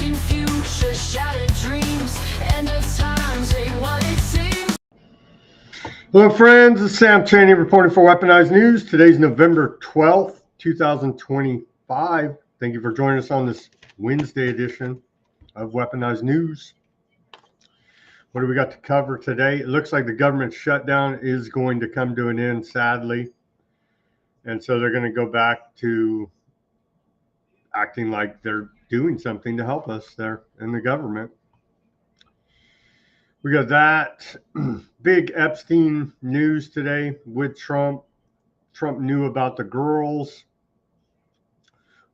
broken future, shattered dreams, and the times ain't what it seems. Hello friends, it's Sam Chaney reporting for Weaponized News. Today's November 12th, 2025. Thank you for joining us on this Wednesday edition of Weaponized News. What do we got to cover today? It looks like the government shutdown is going to come to an end, sadly. And so they're going to go back to acting like they're doing something to help us there in the government. We got that big Epstein news today with Trump. Trump knew about the girls.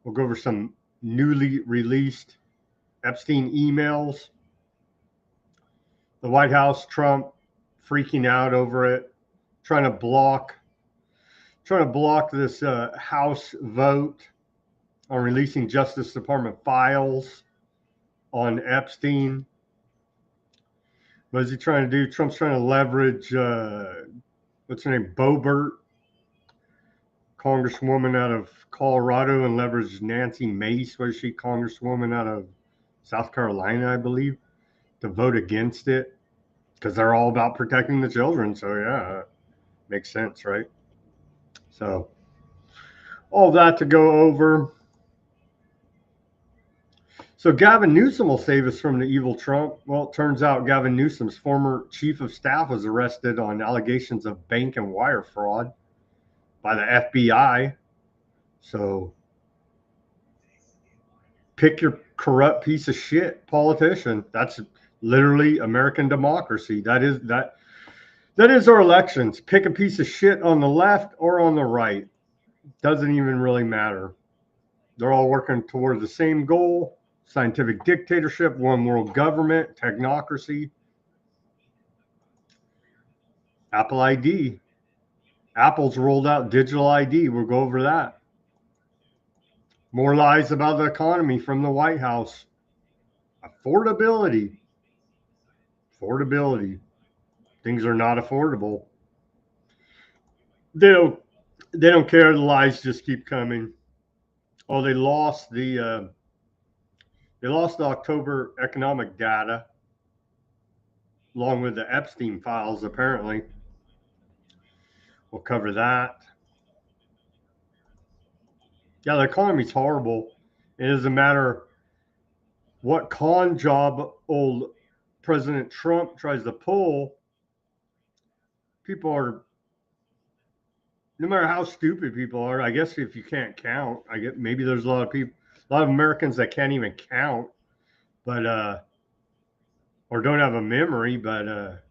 We'll go over some newly released Epstein emails. The White House, Trump freaking out over it, trying to block this House vote on releasing Justice Department files on Epstein. What is he trying to do? Trump's trying to leverage, what's her name, Boebert, Congresswoman out of Colorado, and leverage Nancy Mace, what is she, Congresswoman out of South Carolina, I believe, to vote against it, because they're all about protecting the children. So yeah, makes sense, right? So all that to go over. So Gavin Newsom will save us from the evil Trump. Well, it turns out Gavin Newsom's former chief of staff was arrested on allegations of bank and wire fraud by the FBI. So pick your corrupt piece of shit politician. That's literally American democracy. That is our elections. Pick a piece of shit on the left or on the right. Doesn't even really matter. They're all working toward the same goal. Scientific dictatorship, one world government, technocracy. Apple ID. Apple's rolled out digital ID. We'll go over that. More lies about the economy from the White House. Affordability. Things are not affordable. They don't care. The lies just keep coming. Oh, they lost the October economic data along with the Epstein files, apparently. We'll cover that. Yeah, the economy's horrible. It doesn't matter what con job old President Trump tries to pull. People are, no matter how stupid people are, I guess if you can't count, I guess maybe there's a lot of Americans that can't even count, but or don't have a memory. But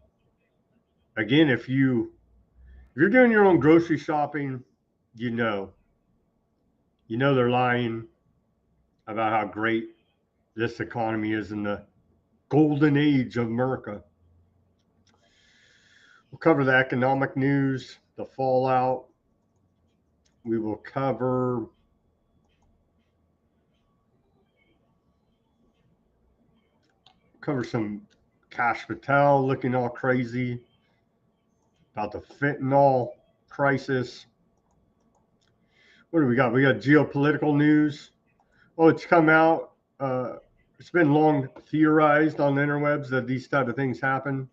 again, if you're doing your own grocery shopping, you know they're lying about how great this economy is in the golden age of America. We'll cover the economic news, the fallout. We will cover some Cash Patel looking all crazy about the fentanyl crisis. What do we got? We got geopolitical news. Oh, it's come out. It's been long theorized on the interwebs that these type of things happen.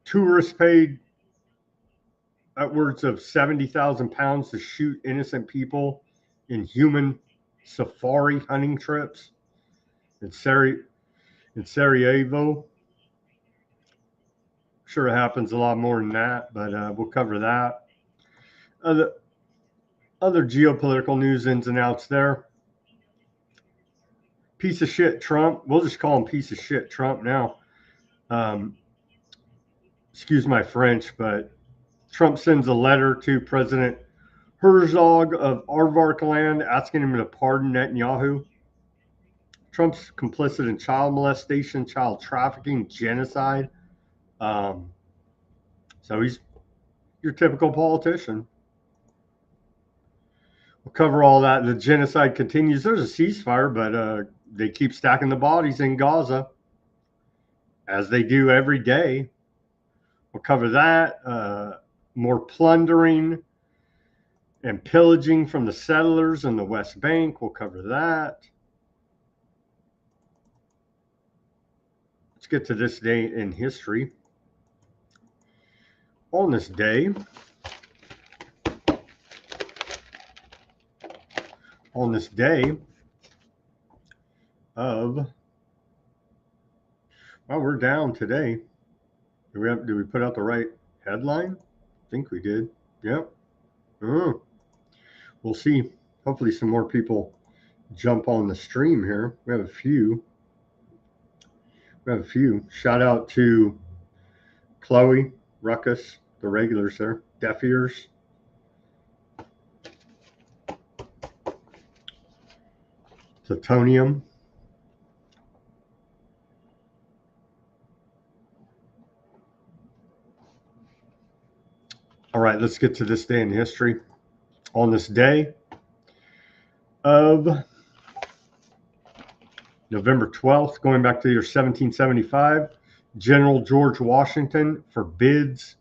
Tourists paid upwards of 70,000 pounds to shoot innocent people in human safari hunting trips in Sarajevo. Sure, it happens a lot more than that, but we'll cover that. Other geopolitical news ins and outs there. Piece of shit Trump. We'll just call him piece of shit Trump now. Excuse my French, but Trump sends a letter to President Herzog of Azerbaijan asking him to pardon Netanyahu. Trump's complicit in child molestation, child trafficking, genocide. So he's your typical politician. We'll cover all that. The genocide continues. There's a ceasefire, but they keep stacking the bodies in Gaza, as they do every day. We'll cover that. More plundering and pillaging from the settlers in the West Bank. We'll cover that. Let's get to this day in history. On this day, of, well, we're down today. Did we put out the right headline? I think we did. Yep. We'll see. Hopefully some more people jump on the stream here. We have a few. Shout out to Chloe, Ruckus, the regulars there, Deaf Ears. Plutonium. All right, let's get to this day in history. On this day of November 12th, going back to the year 1775, General George Washington forbids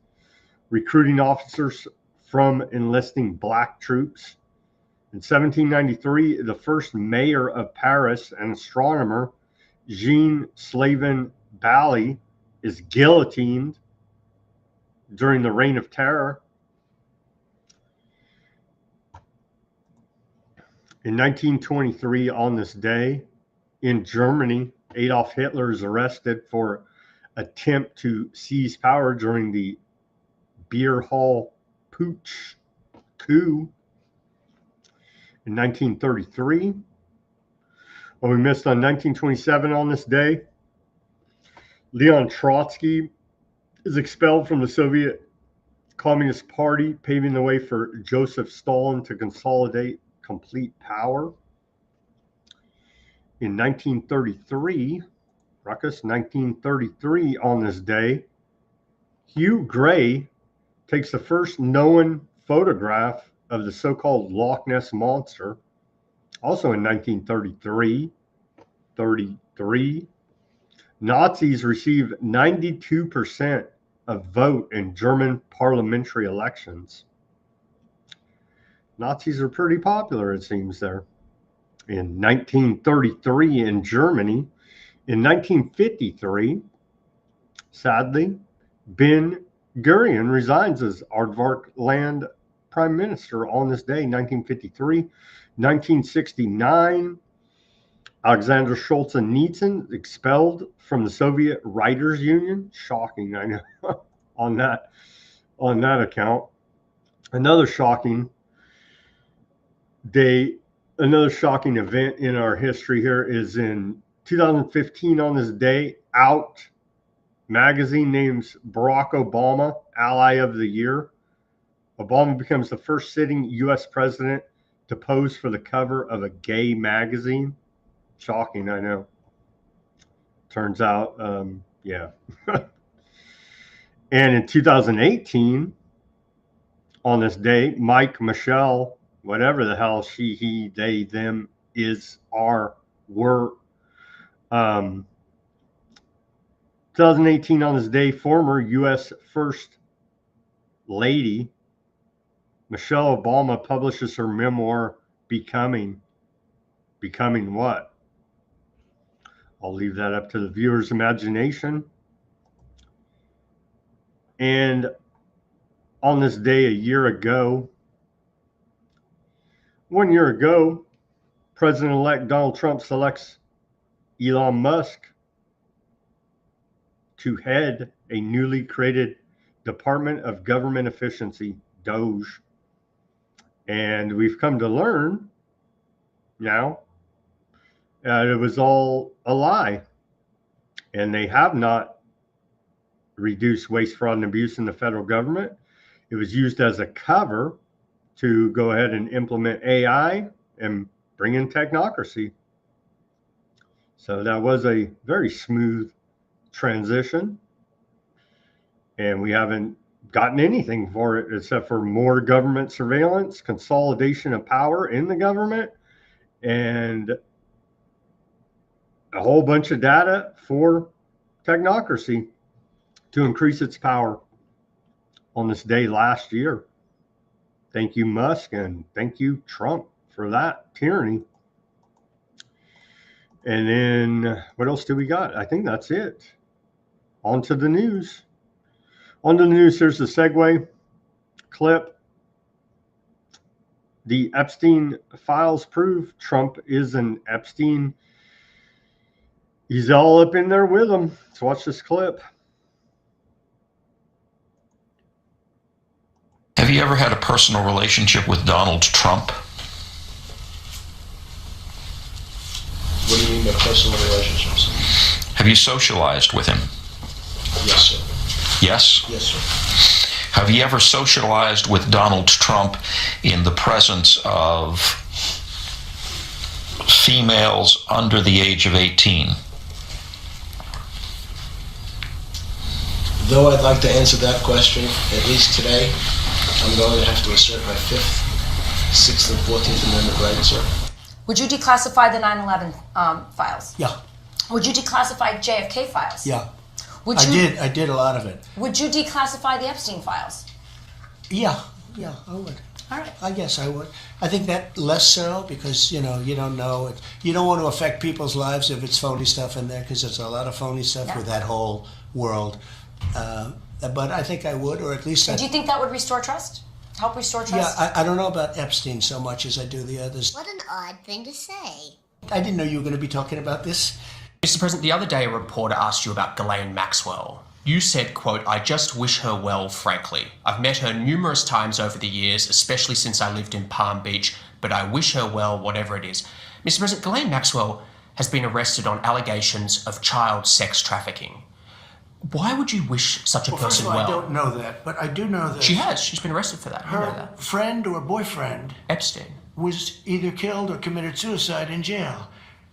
recruiting officers from enlisting black troops. In 1793, the first mayor of Paris and astronomer, Jean Slavin Bally, is guillotined during the Reign of Terror. In 1923, on this day, in Germany, Adolf Hitler is arrested for attempt to seize power during the Beer Hall Putsch coup. In 1933, well, we missed on 1927 on this day, Leon Trotsky is expelled from the Soviet Communist Party, paving the way for Joseph Stalin to consolidate complete power. In 1933, Ruckus, 1933 on this day, Hugh Gray takes the first known photograph of the so-called Loch Ness Monster. Also in 1933, Nazis receive 92% of vote in German parliamentary elections. Nazis are pretty popular, it seems, there. In 1933 in Germany. In 1953, sadly, Ben Gurion resigns as Aardvark land prime minister on this day, 1953. 1969, Alexander Solzhenitsyn expelled from the Soviet Writers Union. Shocking, I know, on that account. Another shocking day, another shocking event in our history here is in 2015 on this day, Out magazine names Barack Obama Ally of the Year. Obama becomes the first sitting U.S. president to pose for the cover of a gay magazine. Shocking, I know. Turns out, yeah. And in 2018, on this day, Mike, Michelle, whatever the hell she, he, they, them, is, are, were. 2018 on this day, former U.S. First Lady Michelle Obama publishes her memoir, Becoming. Becoming what? I'll leave that up to the viewer's imagination. And on this day, 1 year ago, President-elect Donald Trump selects Elon Musk to head a newly created Department of Government Efficiency, DOGE. And we've come to learn now that it was all a lie. And they have not reduced waste, fraud, and abuse in the federal government. It was used as a cover to go ahead and implement AI and bring in technocracy. So that was a very smooth transition. And we haven't gotten anything for it except for more government surveillance, consolidation of power in the government, and a whole bunch of data for technocracy to increase its power on this day last year. Thank you, Musk, and thank you, Trump, for that tyranny. And then what else do we got? I think that's it. On to the news. On to the news. Here's the segue clip. The Epstein files prove Trump is an Epstein. He's all up in there with him. Let's watch this clip. Have you ever had a personal relationship with Donald Trump? What do you mean by personal relationships? Have you socialized with him? Yes, sir. Yes? Yes, sir. Have you ever socialized with Donald Trump in the presence of females under the age of 18? Though I'd like to answer that question, at least today, I'm going to have to assert my 5th, 6th, and 14th Amendment rights, sir. Would you declassify the 9/11 files? Yeah, Would you declassify JFK files? yeah. Would you, I did a lot of it. Would you declassify the Epstein files? Yeah, I would. All right. I guess I would. I think that less so because, you don't know it. You don't want to affect people's lives if it's phony stuff in there because there's a lot of phony stuff Yeah. with that whole world. But I think I would, or at least Do you think that would restore trust? Help restore trust? Yeah, I don't know about Epstein so much as I do the others. What an odd thing to say. I didn't know you were going to be talking about this. Mr. President, the other day a reporter asked you about Ghislaine Maxwell. You said, quote, "I just wish her well, frankly. I've met her numerous times over the years, especially since I lived in Palm Beach, but I wish her well, whatever it is." Mr. President, Ghislaine Maxwell has been arrested on allegations of child sex trafficking. Why would you wish such a Well, first person of all, well? I don't know that, but I do know that She has. She's been arrested for that. You know her that. friend or boyfriend Epstein. was either killed or committed suicide in jail.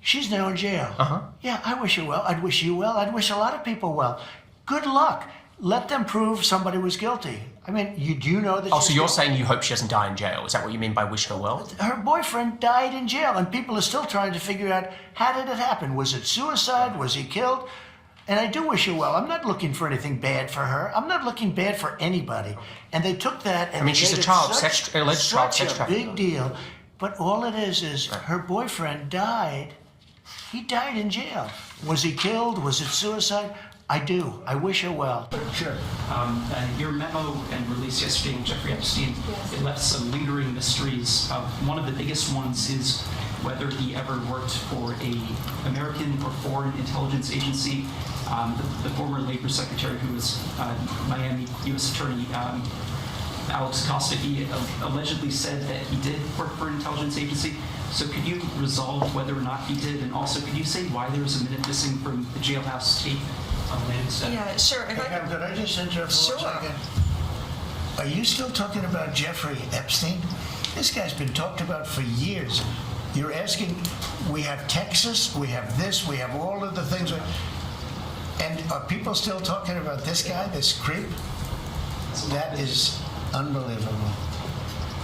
She's now in jail. Yeah, I wish her well. I'd wish you well. I'd wish a lot of people well. Good luck. Let them prove somebody was guilty. I mean, you do know that. Oh, so you're saying you hope she doesn't die in jail? Is that what you mean by wish her well? Her boyfriend died in jail, and people are still trying to figure out how did it happen? Was it suicide? Was he killed? And I do wish her well. I'm not looking for anything bad for her. I'm not looking bad for anybody. And they took that and I mean, they she's made a it child such, sex, alleged child sex such a trafficker. big deal. But all it is her boyfriend died. He died in jail. Was he killed? Was it suicide? I do. I wish her well. Sure. Your memo and release yesterday on Jeffrey Epstein, it left some lingering mysteries. One of the biggest ones is whether he ever worked for a American or foreign intelligence agency. The former Labor Secretary, who was Miami U.S. Attorney Alex Costa, he allegedly said that he did work for an intelligence agency. So could you resolve whether or not he did? And also, could you say why there was a minute missing from the jailhouse tape on Wednesday? Yeah, sure. If Hey, could I just interrupt for 1 second? Are you still talking about Jeffrey Epstein? This guy's been talked about for years. You're asking, we have Texas, we have this, we have all of the things. And are people still talking about this guy, this creep? That is unbelievable.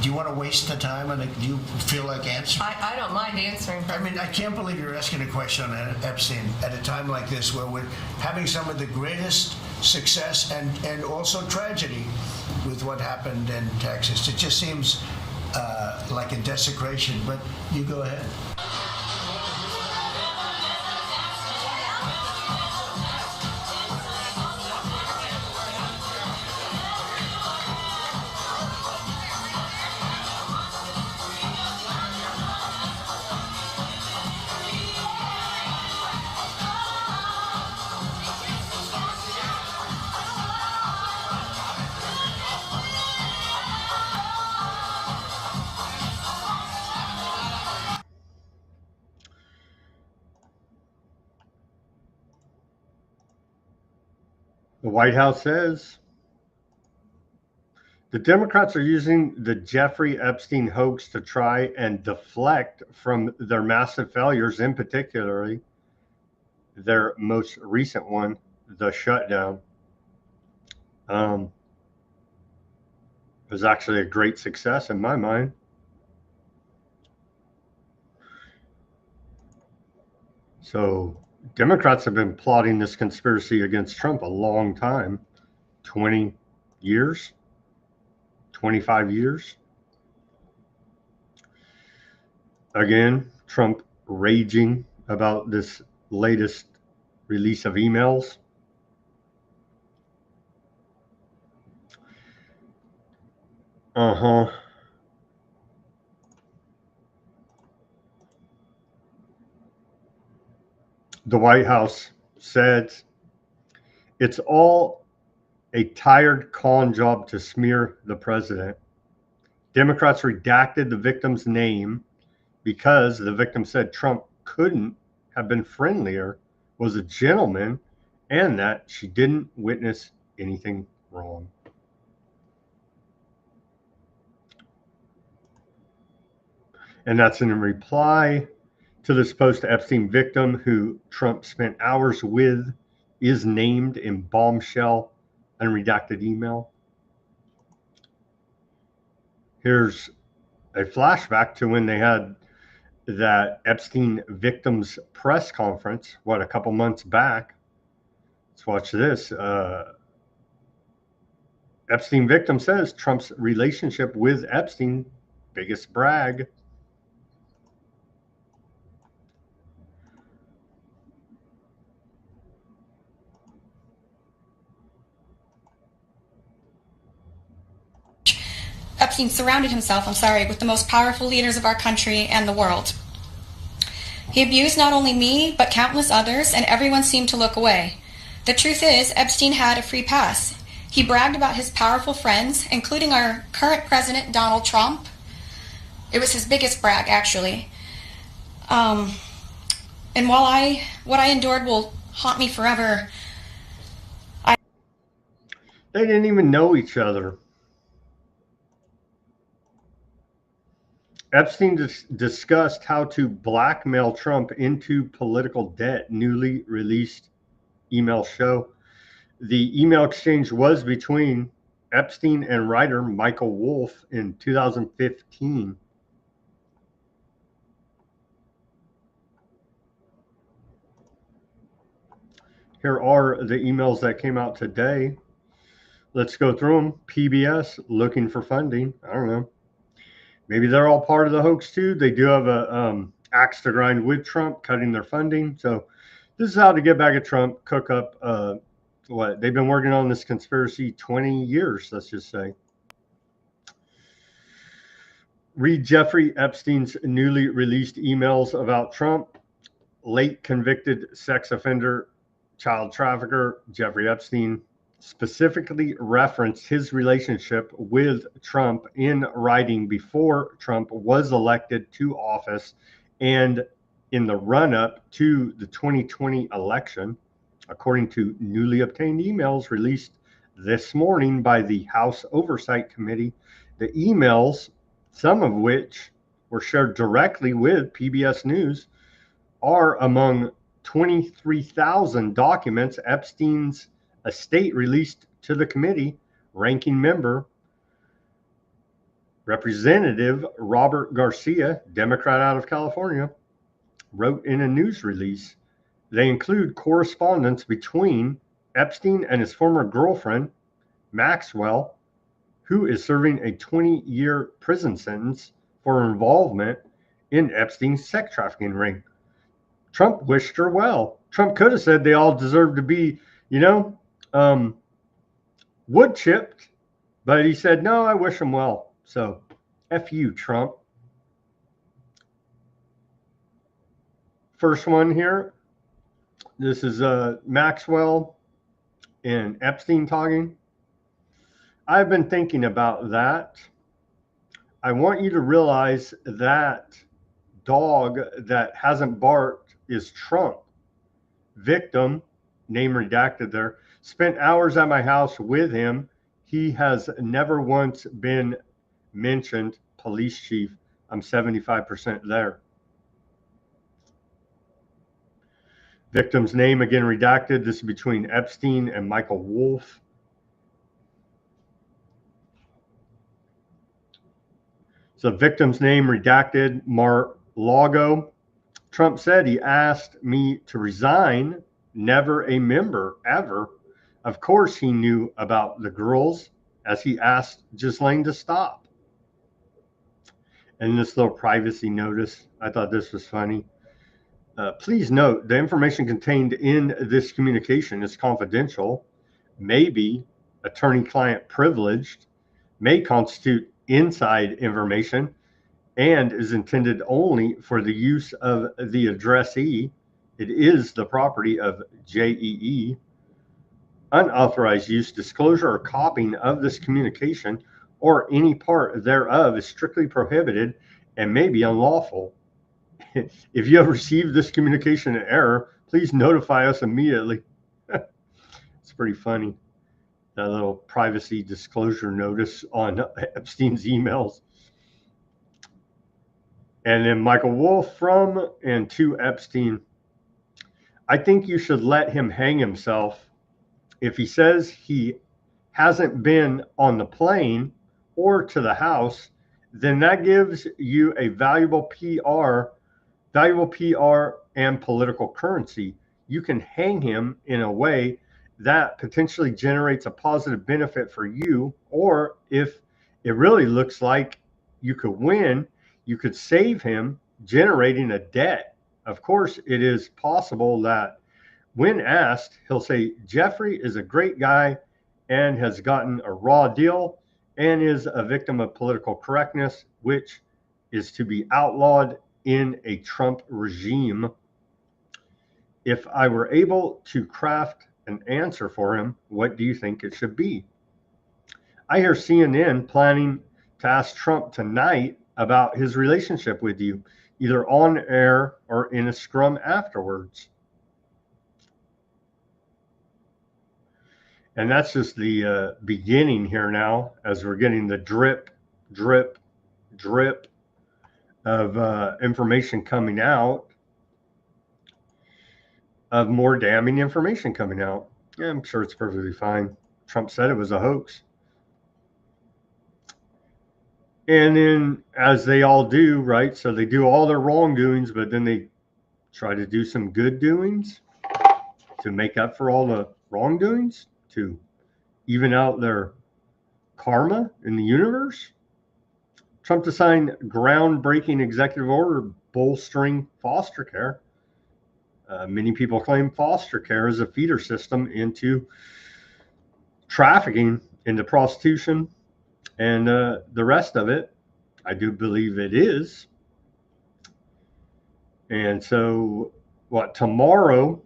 Do you want to waste the time and do you feel like answering? I don't mind answering. I mean, I can't believe you're asking a question on Epstein at a time like this where we're having some of the greatest success and also tragedy with what happened in Texas. It just seems like a desecration, but you go ahead. The White House says the Democrats are using the Jeffrey Epstein hoax to try and deflect from their massive failures, in particularly their most recent one, the shutdown. It was actually a great success in my mind. So Democrats have been plotting this conspiracy against Trump a long time, 20 years, 25 years. Again, Trump raging about this latest release of emails. Uh-huh. The White House said it's all a tired con job to smear the president. Democrats redacted the victim's name because the victim said Trump couldn't have been friendlier, was a gentleman, and that she didn't witness anything wrong. And that's in reply to this post. Epstein victim, who Trump spent hours with, is named in bombshell unredacted email. Here's a flashback to when they had that Epstein victims press conference, a couple months back. Let's watch this. Epstein victim says Trump's relationship with Epstein, biggest brag. Epstein surrounded himself, with the most powerful leaders of our country and the world. He abused not only me, but countless others, and everyone seemed to look away. The truth is, Epstein had a free pass. He bragged about his powerful friends, including our current president, Donald Trump. It was his biggest brag, actually. And while what I endured will haunt me forever, They didn't even know each other. Epstein discussed how to blackmail Trump into political debt, newly released email show. The email exchange was between Epstein and writer Michael Wolff in 2015. Here are the emails that came out today. Let's go through them. PBS looking for funding. I don't know. Maybe they're all part of the hoax too. They do have a axe to grind with Trump, cutting their funding. So this is how to get back at Trump, cook up what they've been working on this conspiracy 20 years, let's just say. Read Jeffrey Epstein's newly released emails about Trump. Late convicted sex offender, child trafficker Jeffrey Epstein specifically referenced his relationship with Trump in writing before Trump was elected to office and in the run-up to the 2020 election, according to newly obtained emails released this morning by the House Oversight Committee. The emails, some of which were shared directly with PBS News, are among 23,000 documents Epstein's estate released to the committee. Ranking member Representative Robert Garcia, Democrat out of California, wrote in a news release. They include correspondence between Epstein and his former girlfriend, Maxwell, who is serving a 20-year prison sentence for involvement in Epstein's sex trafficking ring. Trump wished her well. Trump could have said they all deserve to be, wood chipped, but he said, no, I wish them well. So, F you, Trump. First one here. This is Maxwell and Epstein talking. I've been thinking about that. I want you to realize that dog that hasn't barked is Trump. Victim, name redacted there, spent hours at my house with him. He has never once been mentioned. Police chief, I'm 75% there. Victim's name, again, redacted. This is between Epstein and Michael Wolff. So victim's name redacted, Mar-Lago. Trump said he asked me to resign, never a member, ever. Of course he knew about the girls, as he asked Ghislaine to stop. And this little privacy notice, I thought this was funny. Please note, the information contained in this communication is confidential, may be attorney-client privileged, may constitute inside information and is intended only for the use of the addressee. It is the property of JEE. Unauthorized use, disclosure, or copying of this communication or any part thereof is strictly prohibited and may be unlawful. If you have received this communication in error, please notify us immediately. It's pretty funny, that little privacy disclosure notice on Epstein's emails. And then Michael Wolff from and to Epstein. I think you should let him hang himself. If he says he hasn't been on the plane or to the house, then that gives you a valuable PR and political currency. You can hang him in a way that potentially generates a positive benefit for you, or if it really looks like you could win, you could save him generating a debt. Of course, it is possible that when asked, he'll say, Jeffrey is a great guy and has gotten a raw deal and is a victim of political correctness, which is to be outlawed in a Trump regime. If I were able to craft an answer for him, what do you think it should be? I hear CNN planning to ask Trump tonight about his relationship with you, either on air or in a scrum afterwards. And that's just the beginning here now, as we're getting the drip, drip, drip of information coming out, of more damning information coming out. Yeah, I'm sure it's perfectly fine. Trump said it was a hoax. And then, as they all do, right? So they do all their wrongdoings, but then they try to do some good doings to make up for all the wrongdoings, to even out their karma in the universe. Trump to sign groundbreaking executive order bolstering foster care. Many people claim foster care is a feeder system into trafficking, into prostitution, and the rest of it. I do believe it is. And so, tomorrow,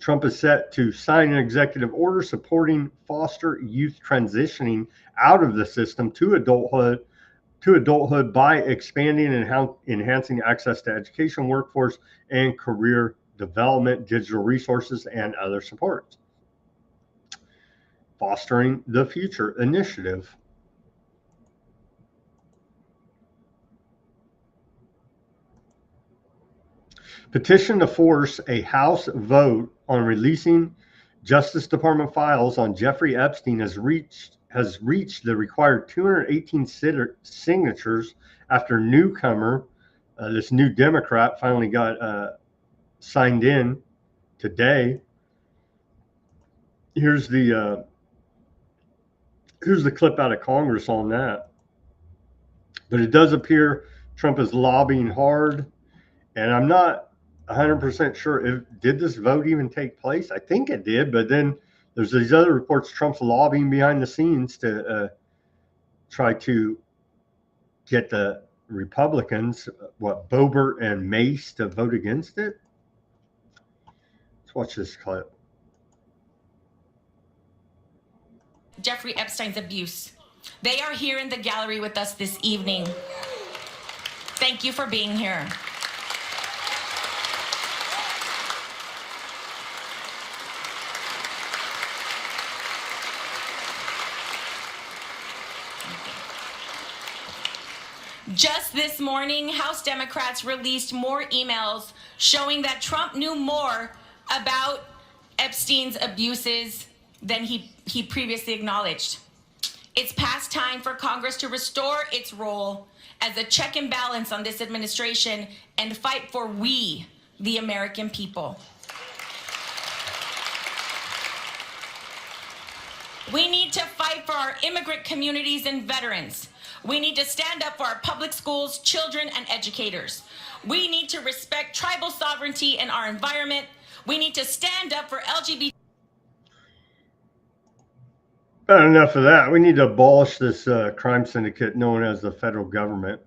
Trump is set to sign an executive order supporting foster youth transitioning out of the system to adulthood by expanding and enhancing access to education, workforce, and career development, digital resources, and other supports. Fostering the Future Initiative. Petition to force a House vote on releasing Justice Department files on Jeffrey Epstein has reached the required 218 signatures after newcomer, this new Democrat, finally got signed in today. Here's the clip out of Congress on that. But it does appear Trump is lobbying hard, and I'm not 100% sure did this vote even take place. I think it did, but then there's these other reports Trump's lobbying behind the scenes to try to get the Republicans, Boebert and Mace, to vote against it. Let's watch this clip. Jeffrey Epstein's abuse. They are here in the gallery with us this evening. Thank you for being here. Just this morning, House Democrats released more emails showing that Trump knew more about Epstein's abuses than he previously acknowledged. It's past time for Congress to restore its role as a check and balance on this administration and fight for we, the American people. We need to fight for our immigrant communities and veterans. We need to stand up for our public schools, children, and educators. We need to respect tribal sovereignty in our environment. We need to stand up for LGBT. But enough of that. We need to abolish this crime syndicate known as the federal government.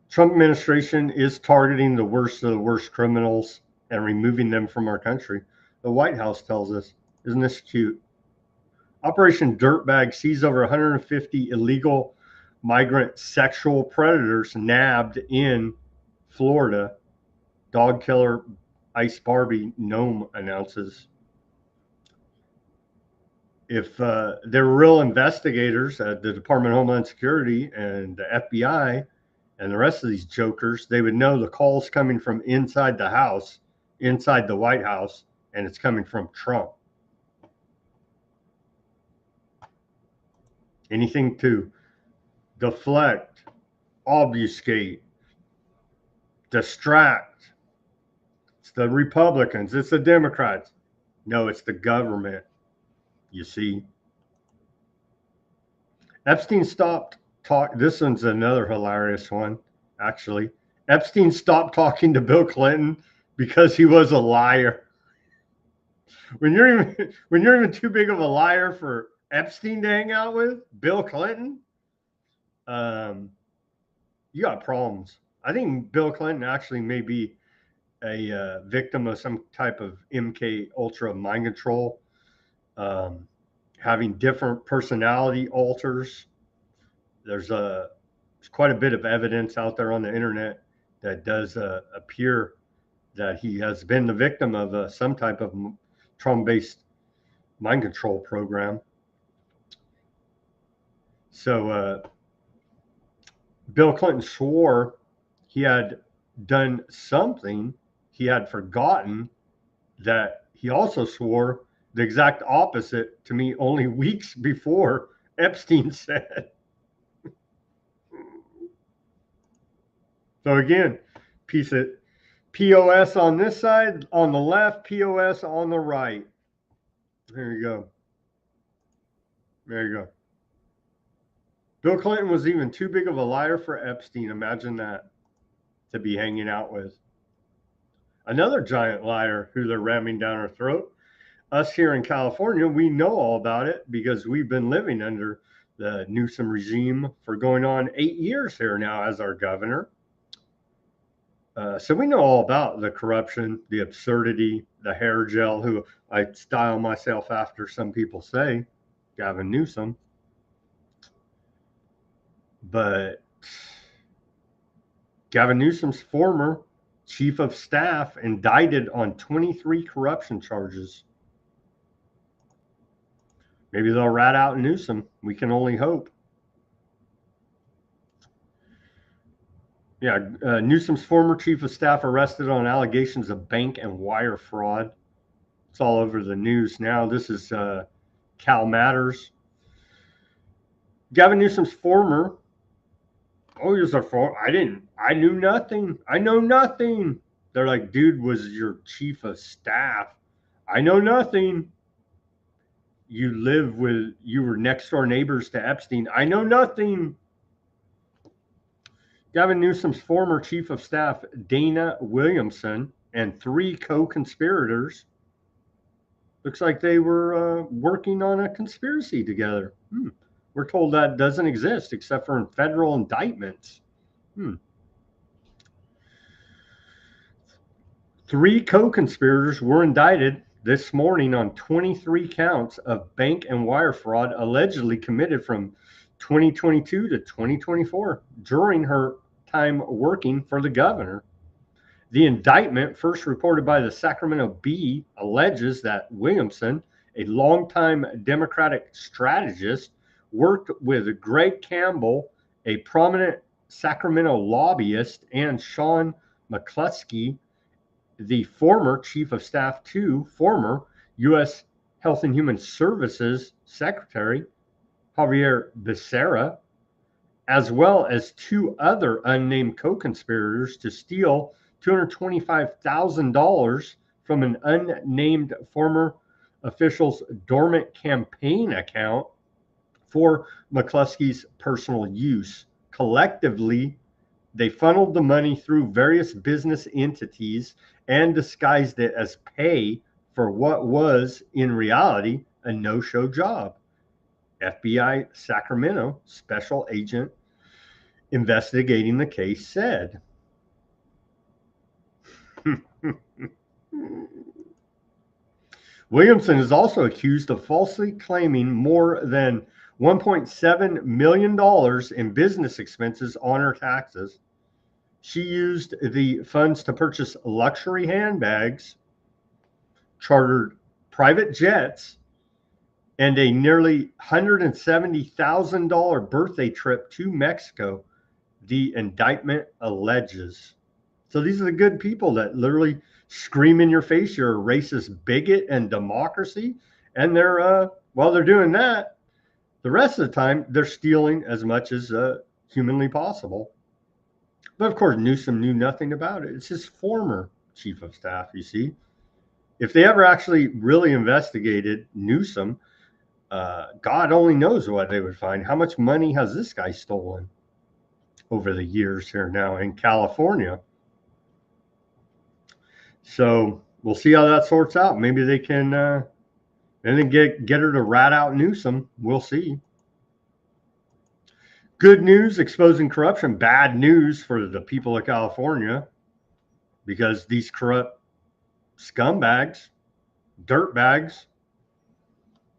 Trump administration is targeting the worst of the worst criminals and removing them from our country. The White House tells us. Isn't this cute? Operation Dirtbag sees over 150 illegal migrant sexual predators nabbed in Florida. Dog killer Ice Barbie Gnome announces. If they're real investigators at the Department of Homeland Security and the FBI and the rest of these jokers, they would know the call's coming from inside the house, inside the White House, and it's coming from Trump. Anything to deflect, obfuscate, distract. It's the Republicans, it's the Democrats. No, it's the government. You see, Epstein stopped talk. This one's another hilarious one, actually. Epstein stopped talking to Bill Clinton because he was a liar. When you're even too big of a liar for Epstein to hang out with, Bill Clinton, you got problems. I think Bill Clinton actually may be a victim of some type of MK Ultra mind control. Having different personality alters. There's quite a bit of evidence out there on the internet that does appear that he has been the victim of some type of Trump-based mind control program. So Bill Clinton swore he had done something he had forgotten, that he also swore the exact opposite to me only weeks before Epstein said. So again, piece of POS on this side, on the left, POS on the right. There you go. There you go. Bill Clinton was even too big of a liar for Epstein. Imagine that, to be hanging out with. Another giant liar who they're ramming down our throat. Us here in California, we know all about it because we've been living under the Newsom regime for going on 8 years here now as our governor. So we know all about the corruption, the absurdity, the hair gel, who I style myself after, some people say, Gavin Newsom. But Gavin Newsom's former chief of staff indicted on 23 corruption charges. Maybe they'll rat out Newsom. We can only hope. Yeah, Newsom's former chief of staff arrested on allegations of bank and wire fraud. It's all over the news now. This is Cal Matters. Gavin Newsom's former. Oh, he was a former. I knew nothing. I know nothing. They're like, dude, was your chief of staff. I know nothing. You were next door neighbors to Epstein. I know nothing. Gavin Newsom's former chief of staff, Dana Williamson, and 3 co-conspirators. Looks like they were working on a conspiracy together. We're told that doesn't exist except for in federal indictments. 3 co-conspirators were indicted this morning on 23 counts of bank and wire fraud allegedly committed from 2022 to 2024 during her time working for the governor. The indictment, first reported by the Sacramento Bee, alleges that Williamson, a longtime Democratic strategist, worked with Greg Campbell, a prominent Sacramento lobbyist, and Sean McCluskey, the former chief of staff to former U.S. Health and Human Services Secretary Javier Becerra, as well as 2 other unnamed co-conspirators to steal $225,000 from an unnamed former official's dormant campaign account for McCluskey's personal use. Collectively, they funneled the money through various business entities and disguised it as pay for what was, in reality, a no-show job. FBI Sacramento special agent investigating the case said. Williamson is also accused of falsely claiming more than $1.7 million in business expenses on her taxes. She used the funds to purchase luxury handbags, chartered private jets, and a nearly $170,000 birthday trip to Mexico, the indictment alleges. So these are the good people that literally scream in your face you're a racist bigot and democracy. And they're, while they're doing that, the rest of the time, they're stealing as much as humanly possible. But of course, Newsom knew nothing about it. It's his former chief of staff, you see. If they ever actually really investigated Newsom, God only knows what they would find. How much money has this guy stolen over the years here now in California? So we'll see how that sorts out. Maybe they can and then get her to rat out Newsom. We'll see. Good news, exposing corruption. Bad news for the people of California, because these corrupt scumbags, dirtbags,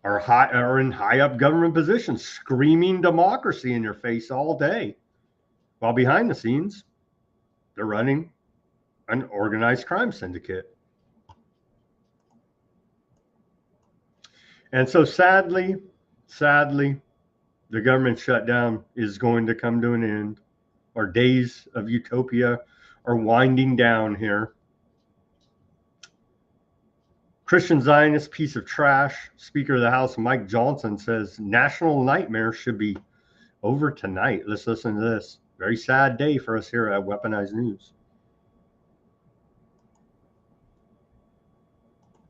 are in high up government positions, screaming democracy in your face all day, while behind the scenes, they're running an organized crime syndicate. And so sadly, the government shutdown is going to come to an end. Our days of utopia are winding down here. Christian Zionist piece of trash, Speaker of the House Mike Johnson says national nightmare should be over tonight. Let's listen to this. Very sad day for us here at Weaponized News.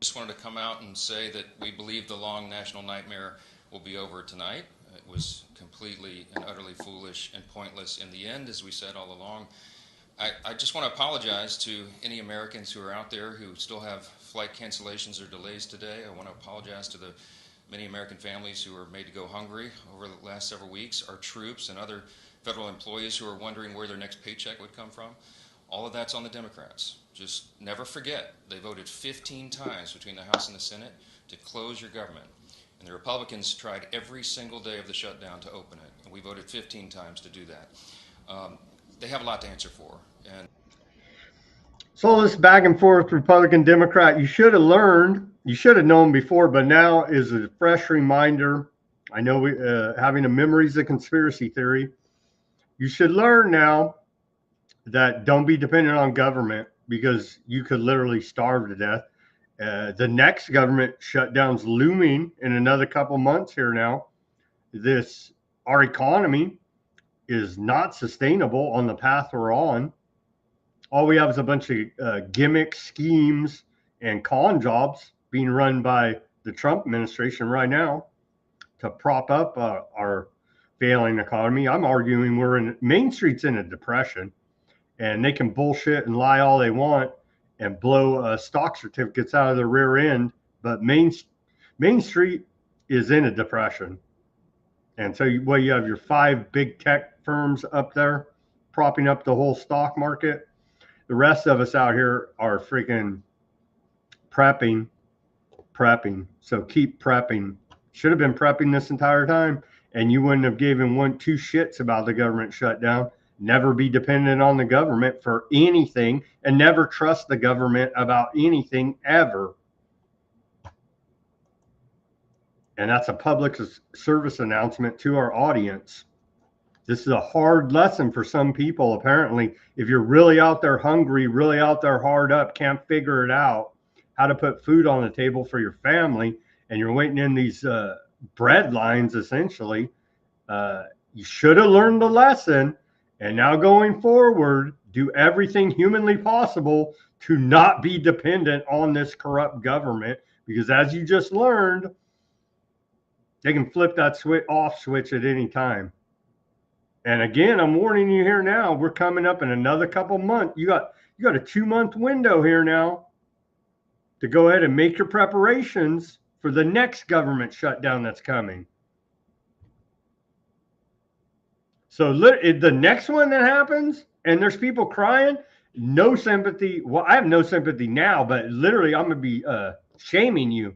Just wanted to come out and say that we believe the long national nightmare will be over tonight. It was completely and utterly foolish and pointless in the end, as we said all along. I just want to apologize to any Americans who are out there who still have flight cancellations or delays today. I want to apologize to the many American families who were made to go hungry over the last several weeks, our troops and other federal employees who are wondering where their next paycheck would come from. All of that's on the Democrats. Just never forget, they voted 15 times between the House and the Senate to close your government. And the Republicans tried every single day of the shutdown to open it. And we voted 15 times to do that. They have a lot to answer for. And so this back and forth Republican Democrat, you should have learned, you should have known before, but now is a fresh reminder. I know we having a memories of conspiracy theory. You should learn now that don't be dependent on government, because you could literally starve to death. The next government shutdown's looming in another couple months here now. Our economy is not sustainable on the path we're on. All we have is a bunch of gimmick schemes and con jobs being run by the Trump administration right now to prop up our failing economy. I'm arguing Main Street's in a depression, and they can bullshit and lie all they want and blow stock certificates out of the rear end. But Main Street is in a depression. And so you have your 5 big tech firms up there propping up the whole stock market. The rest of us out here are freaking prepping. So keep prepping. Should have been prepping this entire time, and you wouldn't have given 1-2 shits about the government shutdown. Never be dependent on the government for anything, and never trust the government about anything ever. And that's a public service announcement to our audience. This is a hard lesson for some people, apparently. If you're really out there hungry, really out there hard up, can't figure it out, how to put food on the table for your family, and you're waiting in these bread lines, essentially, you should have learned the lesson. And now going forward, do everything humanly possible to not be dependent on this corrupt government, because as you just learned, they can flip that off switch at any time. And again, I'm warning you here now, we're coming up in another couple months. You got a 2-month window here now to go ahead and make your preparations for for the next government shutdown that's coming. So the next one that happens and there's people crying, no sympathy. Well, I have no sympathy now, but literally I'm going to be shaming you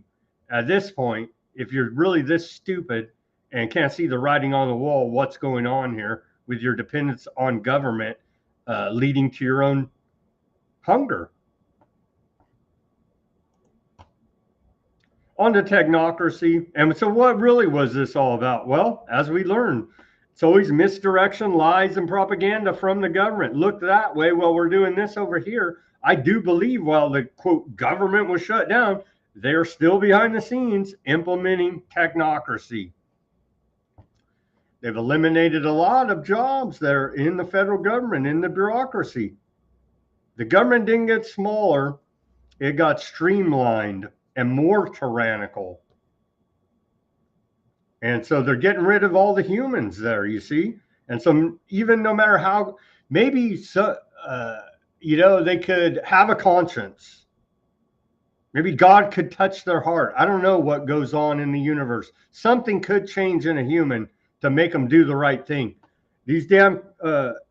at this point if you're really this stupid and can't see the writing on the wall, what's going on here with your dependence on government leading to your own hunger. On to technocracy. And so what really was this all about? Well, as we learned, it's always misdirection, lies, and propaganda from the government. Look that way while we're doing this over here. I do believe while the, quote, government was shut down, they're still behind the scenes implementing technocracy. They've eliminated a lot of jobs that are in the federal government, in the bureaucracy. The government didn't get smaller. It got streamlined and more tyrannical. And so they're getting rid of all the humans there, you see? And so even no matter how, maybe, they could have a conscience. Maybe God could touch their heart. I don't know what goes on in the universe. Something could change in a human to make them do the right thing. These damn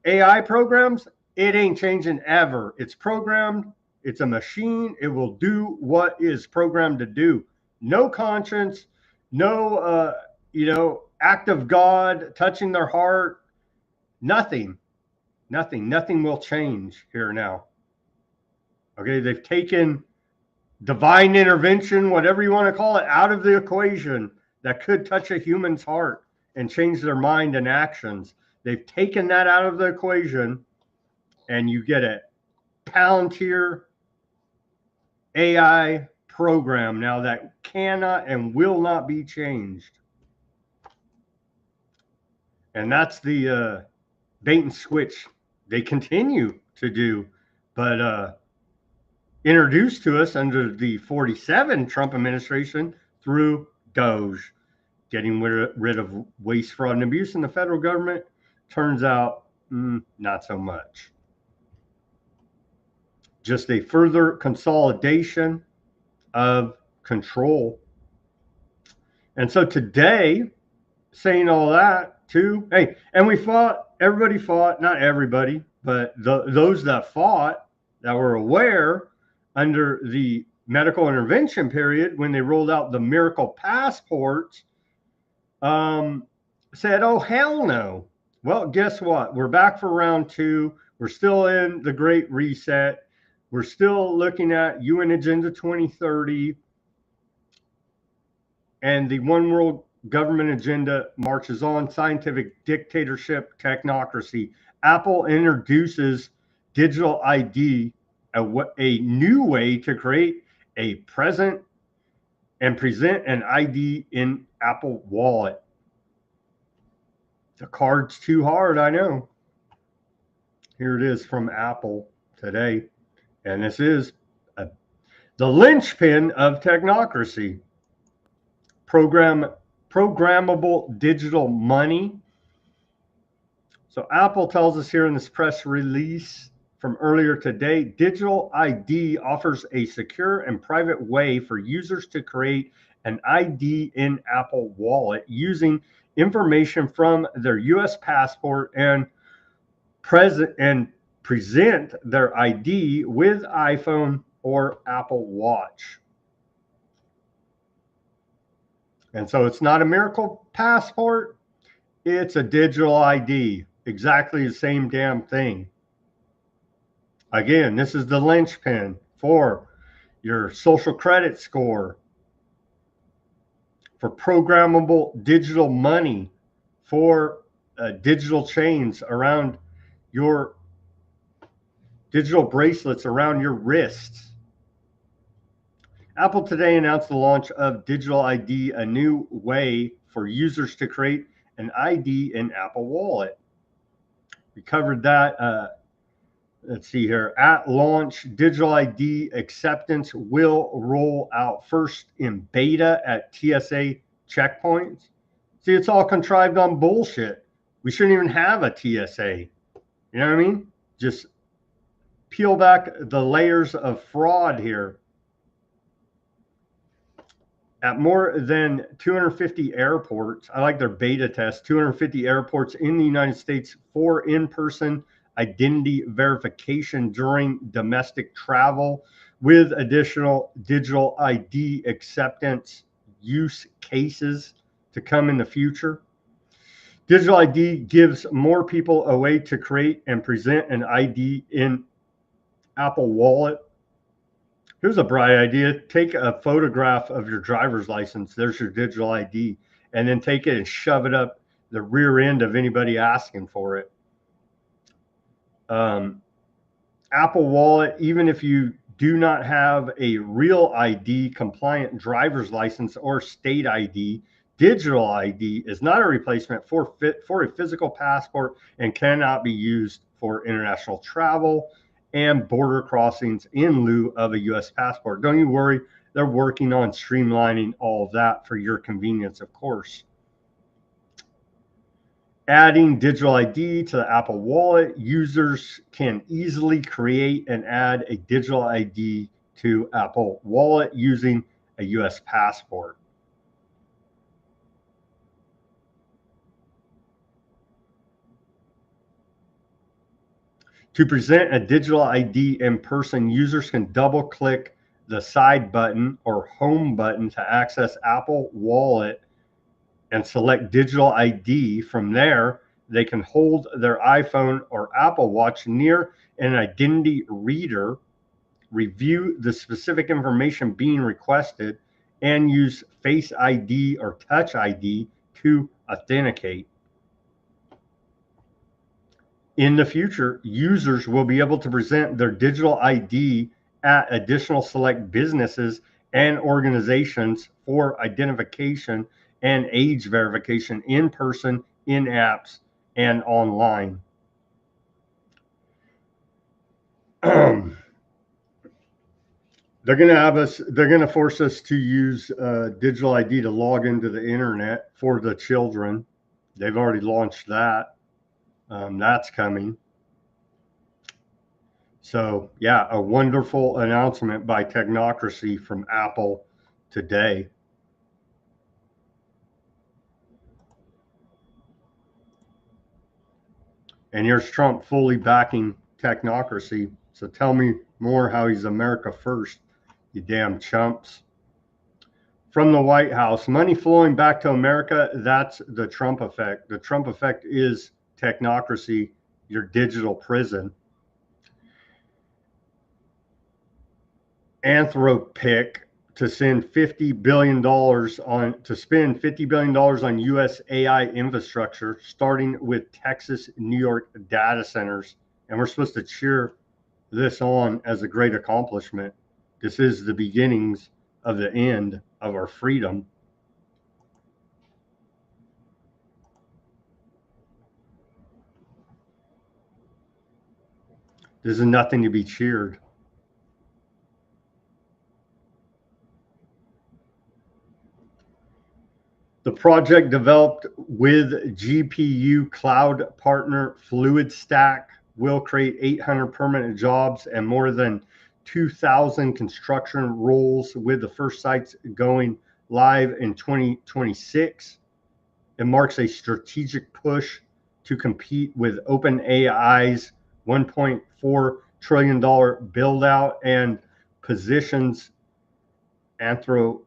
AI programs, it ain't changing ever. It's programmed. It's a machine. It will do what is programmed to do. No conscience, no, act of God touching their heart. Nothing will change here now. Okay, they've taken divine intervention, whatever you want to call it, out of the equation that could touch a human's heart and change their mind and actions. They've taken that out of the equation, and you get a Palantir AI program now that cannot and will not be changed. And that's the bait and switch they continue to do, but introduced to us under the 47 Trump administration through Doge, getting rid of waste, fraud, and abuse in the federal government. Turns out, not so much. Just a further consolidation of control. And so today, saying all that too, hey, and we fought, everybody fought, not everybody, but those that fought, that were aware under the medical intervention period when they rolled out the miracle passports, said, oh, hell no. Well, guess what? We're back for round 2. We're still in the Great Reset. We're still looking at UN Agenda 2030. And the one world government agenda marches on. Scientific dictatorship, technocracy. Apple introduces digital ID, a new way to create a present and present an ID in Apple Wallet. The card's too hard, I know. Here it is from Apple today. And this is the linchpin of technocracy. Programmable digital money. So Apple tells us here in this press release from earlier today, digital ID offers a secure and private way for users to create an ID in Apple Wallet using information from their US passport and present their ID with iPhone or Apple Watch. And so it's not a miracle passport, it's a digital ID. Exactly the same damn thing. Again, this is the linchpin for your social credit score, for programmable digital money, for digital chains around your digital bracelets around your wrists. Apple today announced the launch of Digital ID, a new way for users to create an ID in Apple Wallet. We covered that. Let's see here. At launch, Digital ID acceptance will roll out first in beta at TSA checkpoints. See, it's all contrived on bullshit. We shouldn't even have a TSA. You know what I mean? Just peel back the layers of fraud here. At more than 250 airports, I like their beta test, 250 airports in the United States for in-person identity verification during domestic travel with additional digital ID acceptance use cases to come in the future. Digital ID gives more people a way to create and present an ID in Apple Wallet. Here's a bright idea. Take a photograph of your driver's license. There's your digital ID. And then take it and shove it up the rear end of anybody asking for it. Apple Wallet, even if you do not have a real ID compliant driver's license or state ID, digital ID is not a replacement for a physical passport and cannot be used for international travel and border crossings in lieu of a U.S. passport. Don't you worry, they're working on streamlining all of that for your convenience, of course. Adding digital ID to the Apple Wallet, users can easily create and add a digital ID to Apple Wallet using a U.S. passport. To present a digital ID in person, users can double-click the side button or home button to access Apple Wallet and select digital ID. From there, they can hold their iPhone or Apple Watch near an identity reader, review the specific information being requested, and use Face ID or Touch ID to authenticate. In the future, users will be able to present their digital ID at additional select businesses and organizations for identification and age verification in person, in apps, and online. They're going to force us to use digital ID to log into the internet for the children. They've already launched that. That's coming. So, yeah, a wonderful announcement by Technocracy from Apple today. And here's Trump fully backing Technocracy. So tell me more how he's America first, you damn chumps. From the White House, money flowing back to America, that's the Trump effect. The Trump effect is Technocracy, your digital prison. Anthropic to spend $50 billion on U.S. AI infrastructure, starting with Texas, New York data centers. And we're supposed to cheer this on as a great accomplishment. This is the beginnings of the end of our freedom. This is nothing to be cheered. The project, developed with GPU cloud partner FluidStack, will create 800 permanent jobs and more than 2,000 construction roles, with the first sites going live in 2026. It marks a strategic push to compete with OpenAI's $1.4 trillion build-out and positions Anthropic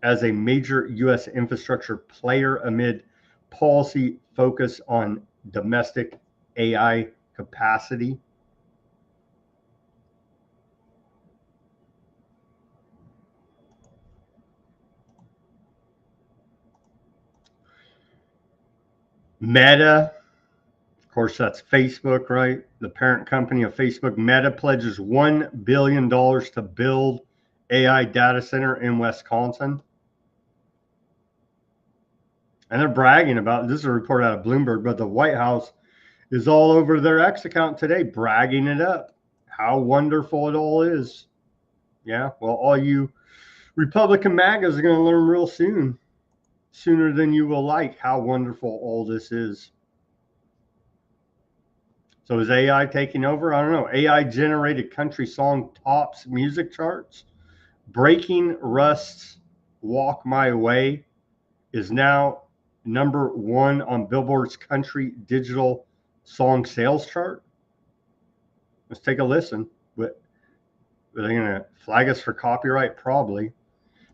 as a major U.S. infrastructure player amid policy focus on domestic AI capacity. Meta, of course, that's Facebook, right? The parent company of Facebook, Meta, pledges $1 billion to build AI data center in Wisconsin. And they're bragging about, this is a report out of Bloomberg, but the White House is all over their X account today, bragging it up. How wonderful it all is. Yeah, well, all you Republican MAGAs are going to learn real soon, sooner than you will like, how wonderful all this is. So is AI taking over? I don't know. AI generated country song tops music charts. Breaking Rust's Walk My Way is now #1 on Billboard's country digital song sales chart. Let's take a listen. But are they going to flag us for copyright? Probably.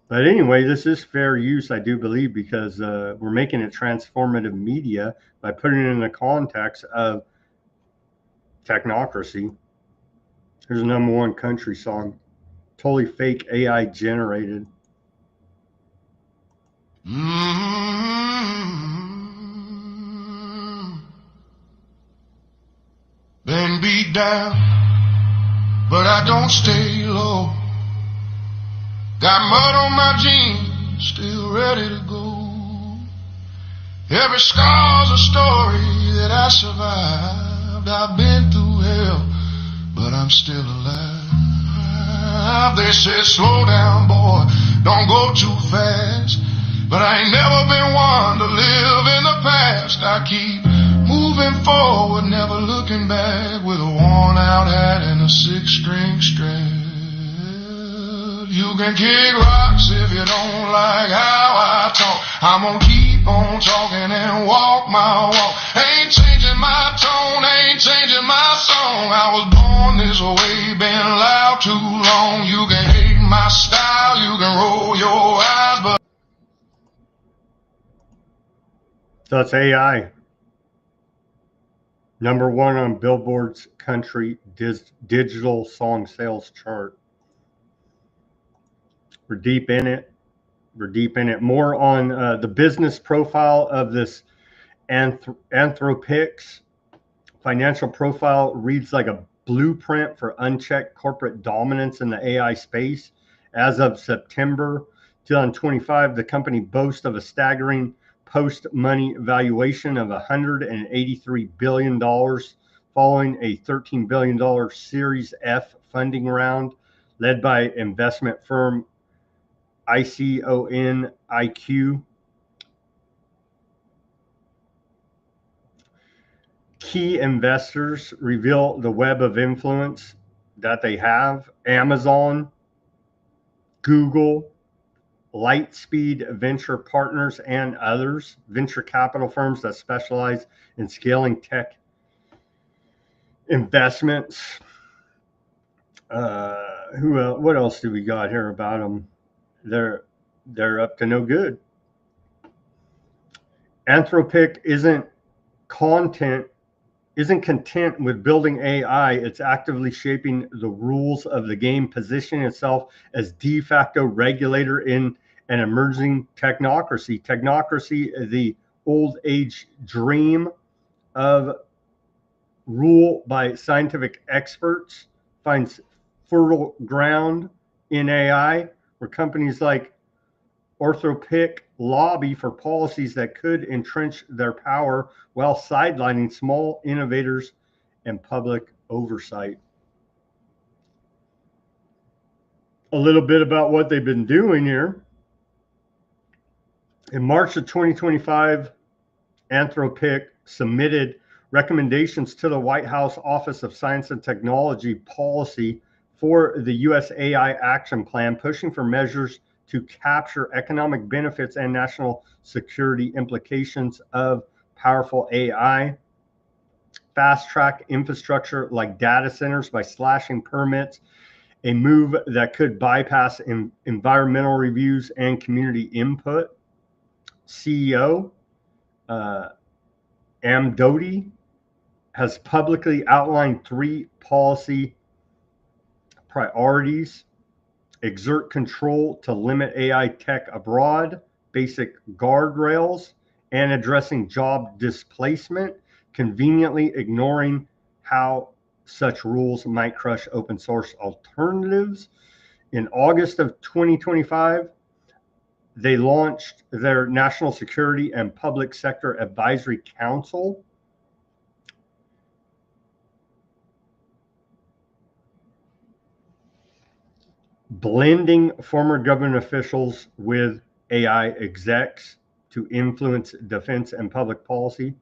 But anyway, this is fair use, I do believe, because we're making it transformative media by putting it in the context of technocracy. Here's a #1 country song. Totally fake, AI generated. Been beat down, but I don't stay low. Got mud on my jeans, still ready to go. Every scar's a story that I survived. I've been through hell, but I'm still alive. They said, slow down, boy, don't go too fast. But I ain't never been one to live in the past. I keep moving forward, never looking back, with a worn out hat and a 6-string strap. You can kick rocks if you don't like how I talk. I'm gonna keep on talking and walk my walk. Ain't changing my tone, ain't changing my song. I was born this way, been loud too long. You can hate my style, you can roll your eyes, but So it's AI. #1 on Billboard's country digital song sales chart. We're deep in it. We're deep in it. More on the business profile of this Anthropic's financial profile reads like a blueprint for unchecked corporate dominance in the AI space. As of September 2025, the company boasts of a staggering post-money valuation of $183 billion, following a $13 billion Series F funding round led by investment firm ICONIQ. Key investors reveal the web of influence that they have: Amazon, Google, Lightspeed Venture Partners, and others, venture capital firms that specialize in scaling tech investments. What else do we got here about them? They're up to no good. Anthropic isn't content with building AI. It's actively shaping the rules of the game, positioning itself as de facto regulator in an emerging technocracy. Technocracy, the old age dream of rule by scientific experts, finds fertile ground in AI, where companies like Anthropic lobby for policies that could entrench their power while sidelining small innovators and public oversight. A little bit about what they've been doing here. In March of 2025, Anthropic submitted recommendations to the White House Office of Science and Technology Policy for the U.S. AI Action Plan, pushing for measures to capture economic benefits and national security implications of powerful AI, fast track infrastructure like data centers by slashing permits, a move that could bypass environmental reviews and community input. CEO Amdoti has publicly outlined 3 policy priorities: exert control to limit AI tech abroad, basic guardrails, and addressing job displacement, conveniently ignoring how such rules might crush open source alternatives. In August of 2025, they launched their National Security and Public Sector Advisory Council. Blending former government officials with AI execs to influence defense and public policy.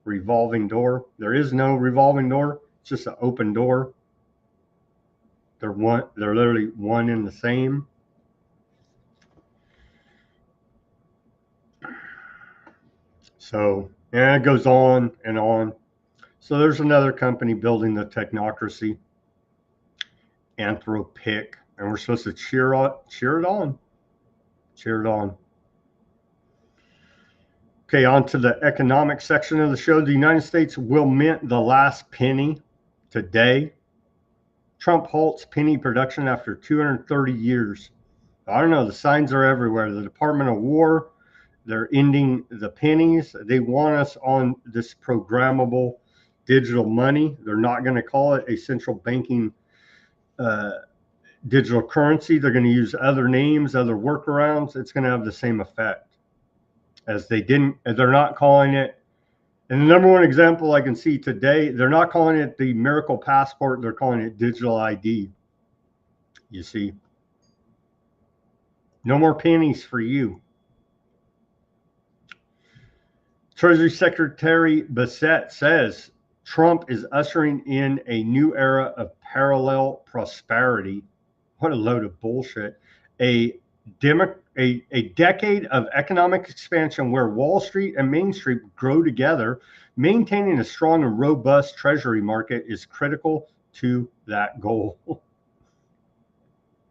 Revolving door. There is no revolving door. It's just an open door. They're literally one and the same. So, and it goes on and on. So there's another company building the technocracy, Anthropic, and we're supposed to cheer it on. Okay, on to the economic section of the show. The United States will mint the last penny today. Trump halts penny production after 230 years. I don't know, the signs are everywhere. The Department of War, they're ending the pennies. They want us on this programmable digital money. They're not going to call it a central banking digital currency. They're going to use other names, other workarounds. It's going to have the same effect as they're not calling it. And the number one example I can see today, they're not calling it the miracle passport. They're calling it digital ID. You see, no more pennies for you. Treasury Secretary Bitchute says Trump is ushering in a new era of parallel prosperity. What a load of bullshit. A decade of economic expansion where Wall Street and Main Street grow together. Maintaining a strong and robust treasury market is critical to that goal.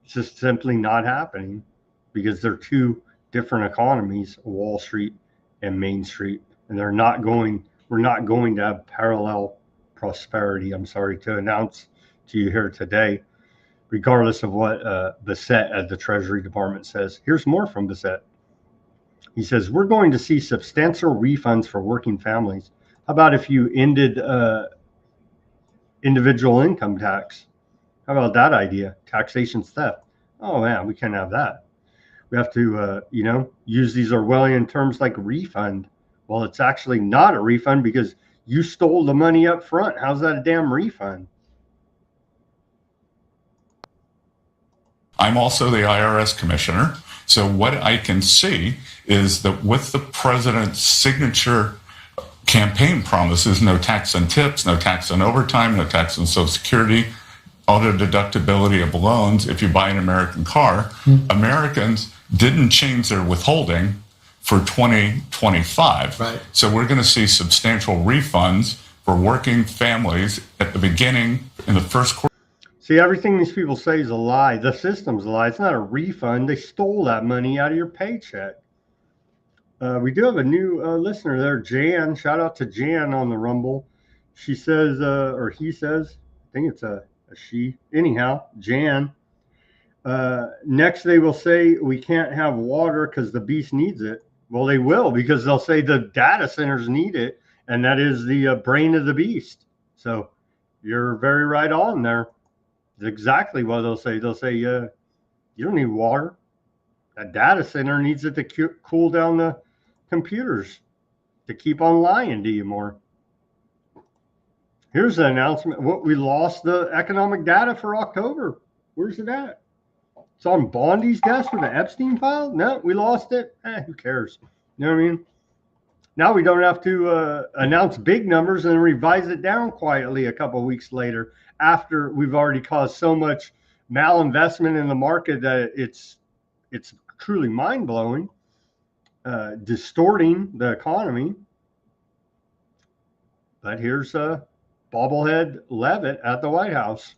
It's just simply not happening because they're two different economies, Wall Street and Main Street, and we're not going to have parallel prosperity. I'm sorry to announce to you here today, regardless of what Bitchute at the Treasury Department says. Here's more from Bitchute. He says, we're going to see substantial refunds for working families. How about if you ended individual income tax? How about that idea? Taxation theft. Oh, man, we can't have that. We have to, use these Orwellian terms like refund. Well, it's actually not a refund because you stole the money up front. How's that a damn refund? I'm also the IRS commissioner. So what I can see is that with the president's signature campaign promises, no tax on tips, no tax on overtime, no tax on Social Security, auto deductibility of loans if you buy an American car, Americans didn't change their withholding for 2025. Right. So we're going to see substantial refunds for working families at the beginning in the first quarter. See, everything these people say is a lie. The system's a lie. It's not a refund. They stole that money out of your paycheck. We do have a new listener there, Jan. Shout out to Jan on the Rumble. She says, or he says, I think it's a she. Anyhow, Jan. Next, they will say we can't have water because the beast needs it. Well, they will, because they'll say the data centers need it, and that is the brain of the beast. So you're very right on there. It's exactly what they'll say. They'll say, you don't need water. That data center needs it to cool down the computers, to keep on lying to you more. Here's the announcement. What we lost the economic data for October. Where's it at? It's on Bondi's desk with the Epstein file? No, we lost it. Who cares? You know what I mean? Now we don't have to announce big numbers and revise it down quietly a couple of weeks later after we've already caused so much malinvestment in the market that it's truly mind-blowing, distorting the economy. But here's bobblehead Levitt at the White House.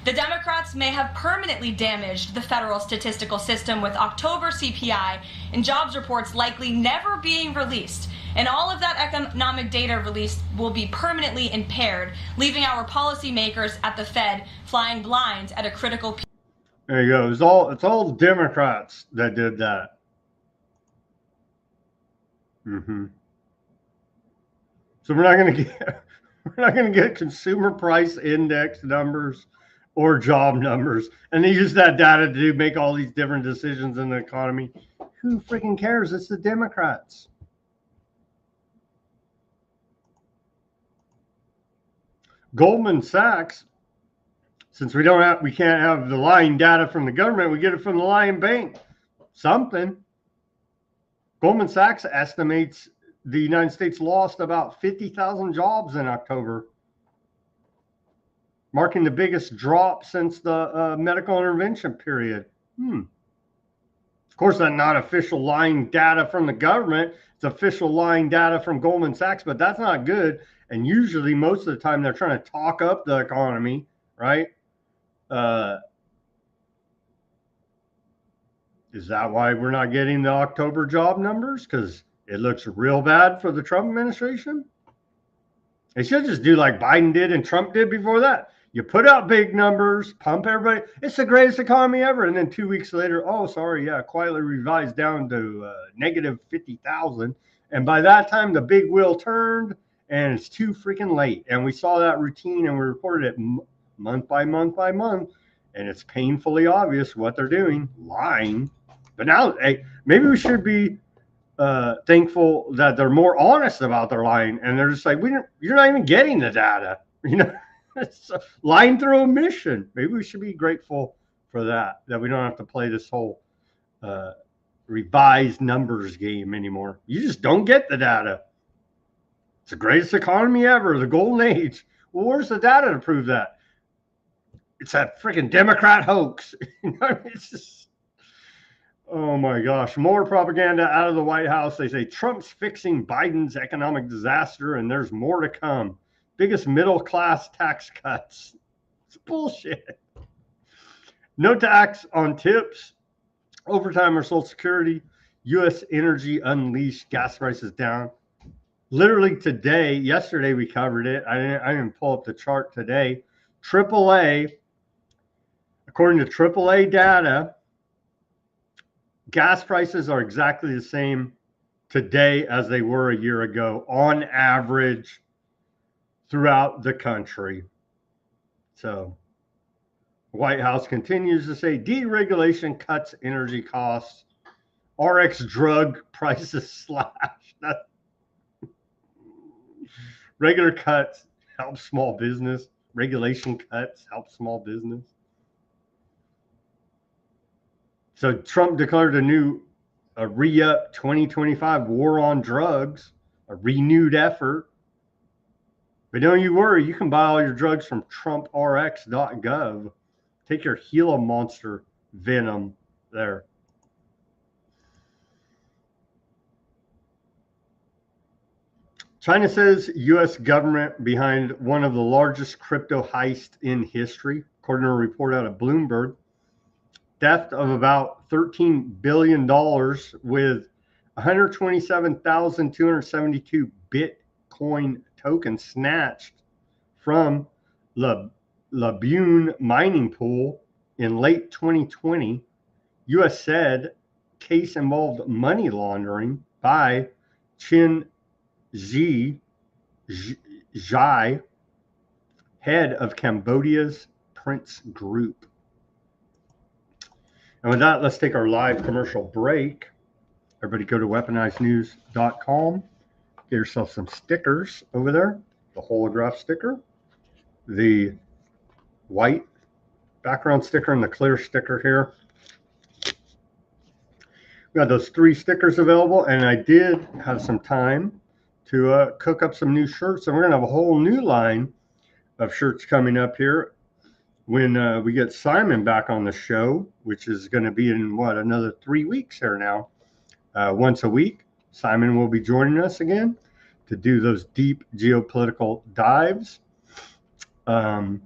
The Democrats may have permanently damaged the federal statistical system with October CPI and jobs reports likely never being released. And all of that economic data released will be permanently impaired, leaving our policymakers at the Fed flying blind at a critical. There you go. It's all Democrats that did that. So we're not going to get consumer price index numbers or job numbers, and they use that data to make all these different decisions in the economy. Who freaking cares? It's the Democrats. Goldman Sachs, since we can't have the lying data from the government, we get it from the lying bank. Something. Goldman Sachs estimates the United States lost about 50,000 jobs in October, marking the biggest drop since the medical intervention period. Of course, that's not official lying data from the government. It's official lying data from Goldman Sachs, but that's not good. And usually, most of the time, they're trying to talk up the economy, right? Is that why we're not getting the October job numbers? Because it looks real bad for the Trump administration? They should just do like Biden did and Trump did before that. You put out big numbers, pump everybody. It's the greatest economy ever. And then 2 weeks later, oh, sorry, yeah, quietly revised down to negative 50,000. And by that time, the big wheel turned and it's too freaking late. And we saw that routine and we reported it month by month by month. And it's painfully obvious what they're doing, lying. But now, hey, maybe we should be thankful that they're more honest about their lying. And they're just like, you're not even getting the data, you know? It's lying through omission. Maybe we should be grateful for that we don't have to play this whole revised numbers game anymore. You just don't get the data. It's the greatest economy ever, the golden age. Well, where's the data to prove that? It's that freaking Democrat hoax. It's just, oh my gosh. More propaganda out of the White House. They say Trump's fixing Biden's economic disaster and there's more to come. Biggest middle class tax cuts. It's bullshit. No tax on tips, overtime or Social Security. U.S. energy unleashed, gas prices down. Literally today, yesterday we covered it. I didn't pull up the chart today. AAA, according to AAA data, gas prices are exactly the same today as they were a year ago on average throughout the country. So the White House continues to say deregulation cuts energy costs, RX drug prices slash. Regular cuts help small business. Regulation cuts help small business. So Trump declared a new re-up 2025 war on drugs, a renewed effort. But don't you worry, you can buy all your drugs from trumprx.gov. Take your Gila monster venom there. China says U.S. government behind one of the largest crypto heists in history, according to a report out of Bloomberg. Theft of about $13 billion with 127,272 Bitcoin tokens snatched from Labune mining pool in late 2020. U.S. said case involved money laundering by Chin Zhai, head of Cambodia's Prince Group. And with that, let's take our live commercial break. Everybody go to weaponizednews.com. Get yourself some stickers over there. The holograph sticker, the white background sticker, and the clear sticker here. We got those 3 stickers available, and I did have some time to cook up some new shirts. And we're going to have a whole new line of shirts coming up here when we get Simon back on the show, which is going to be in, another 3 weeks here now. Once a week, Simon will be joining us again to do those deep geopolitical dives. But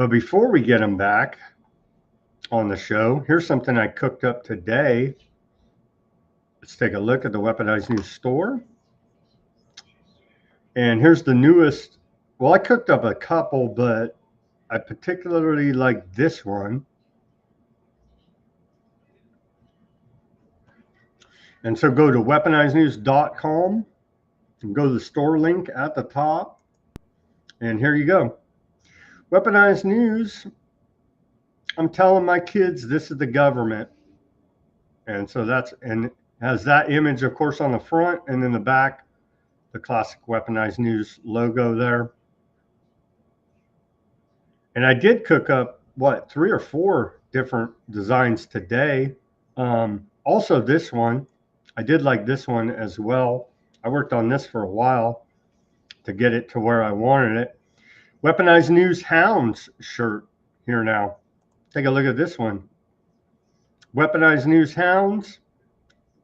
before we get him back on the show, here's something I cooked up today. Let's take a look at the Weaponized News store. And here's the newest. Well, I cooked up a couple, but I particularly like this one. And so go to weaponizednews.com and go to the store link at the top. And here you go. Weaponized News. I'm telling my kids this is the government. And so and has that image, of course, on the front, and then the back, the classic Weaponized News logo there. And I did cook up, 3 or 4 different designs today. Also this one, I did like this one as well. I worked on this for a while to get it to where I wanted it. Weaponized News Hounds shirt here now. Take a look at this one. Weaponized News Hounds.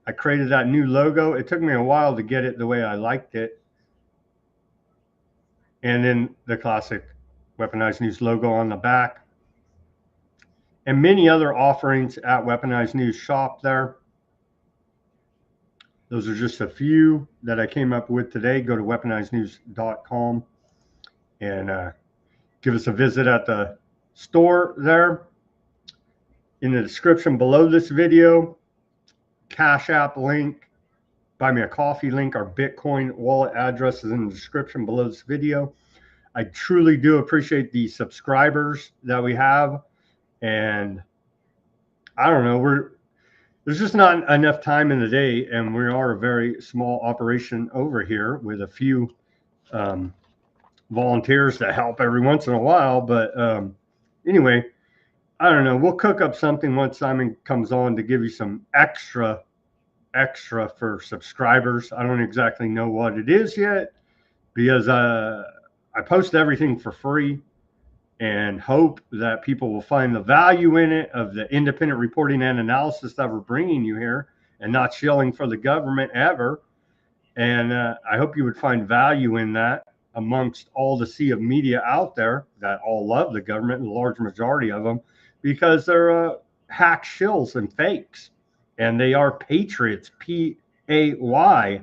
I created that new logo. It took me a while to get it the way I liked it. And then the classic Weaponized News logo on the back. And many other offerings at Weaponized News shop there. Those are just a few that I came up with today. Go to weaponizednews.com and give us a visit at the store there. In the description below this video, Cash App link, buy me a coffee link, our Bitcoin wallet address is in the description below this video. I truly do appreciate the subscribers that we have. And I don't know, there's just not enough time in the day, and we are a very small operation over here with a few volunteers to help every once in a while. But anyway, I don't know. We'll cook up something once Simon comes on to give you some extra for subscribers. I don't exactly know what it is yet because I post everything for free and hope that people will find the value in it of the independent reporting and analysis that we're bringing you here and not shilling for the government ever. And I hope you would find value in that amongst all the sea of media out there that all love the government, and the large majority of them, because they're hack shills and fakes. And they are patriots, P-A-Y,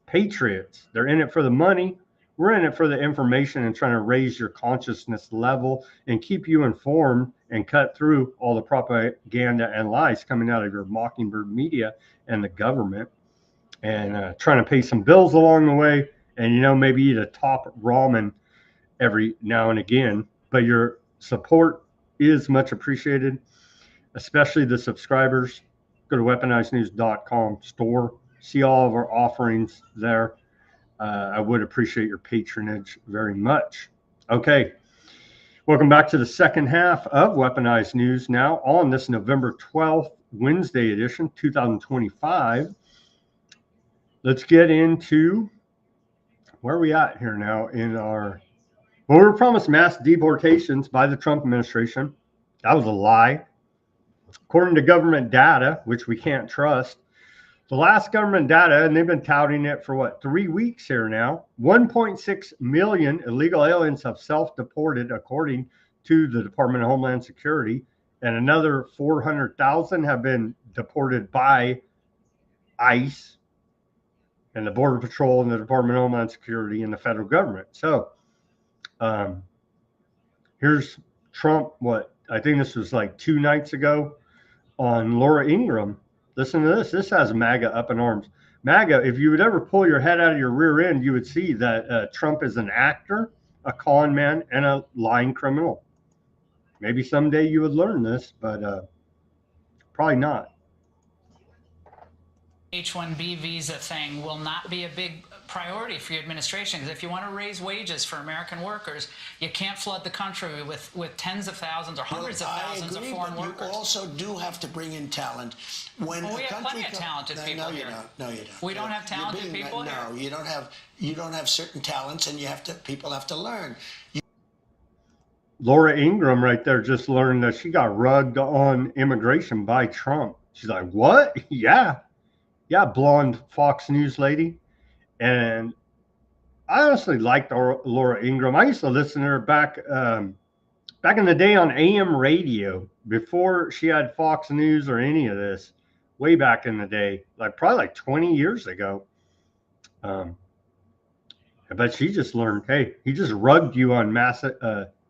patriots. They're in it for the money. We're in it for the information and trying to raise your consciousness level and keep you informed and cut through all the propaganda and lies coming out of your mockingbird media and the government, and trying to pay some bills along the way, and, you know, maybe eat a top ramen every now and again. But your support is much appreciated, especially the subscribers. Go to weaponizednews.com store, see all of our offerings there. I would appreciate your patronage very much. Okay, welcome back to the second half of Weaponized News now on this November 12th, Wednesday edition, 2025. Let's get into where are we at here now in our, well, we were promised mass deportations by the Trump administration. That was a lie. According to government data, which we can't trust, the last government data, and they've been touting it for what, 3 weeks here now, 1.6 million illegal aliens have self-deported, according to the Department of Homeland Security, and another 400,000 have been deported by ICE and the Border Patrol and the Department of Homeland Security and the federal government. So here's Trump, what, I think this was like 2 nights ago on Laura Ingraham. Listen to this. This has MAGA up in arms. MAGA, if you would ever pull your head out of your rear end, you would see that Trump is an actor, a con man, and a lying criminal. Maybe someday you would learn this, but probably not. H-1B visa thing will not be a big priority for your administration, because if you want to raise wages for American workers, you can't flood the country with tens of thousands or hundreds of thousands of foreign workers. You also do have to bring in talent. When we have plenty of talented people here. No, you don't. We don't have talented people here. No, you don't have certain talents, and people have to learn. Laura Ingraham right there just learned that she got rugged on immigration by Trump. She's like, what? Yeah, blonde Fox News lady. And I honestly liked Laura Ingraham. I used to listen to her back in the day on AM radio, before she had Fox News or any of this, way back in the day, probably like 20 years ago. But she just learned, hey, he just rugged you on mass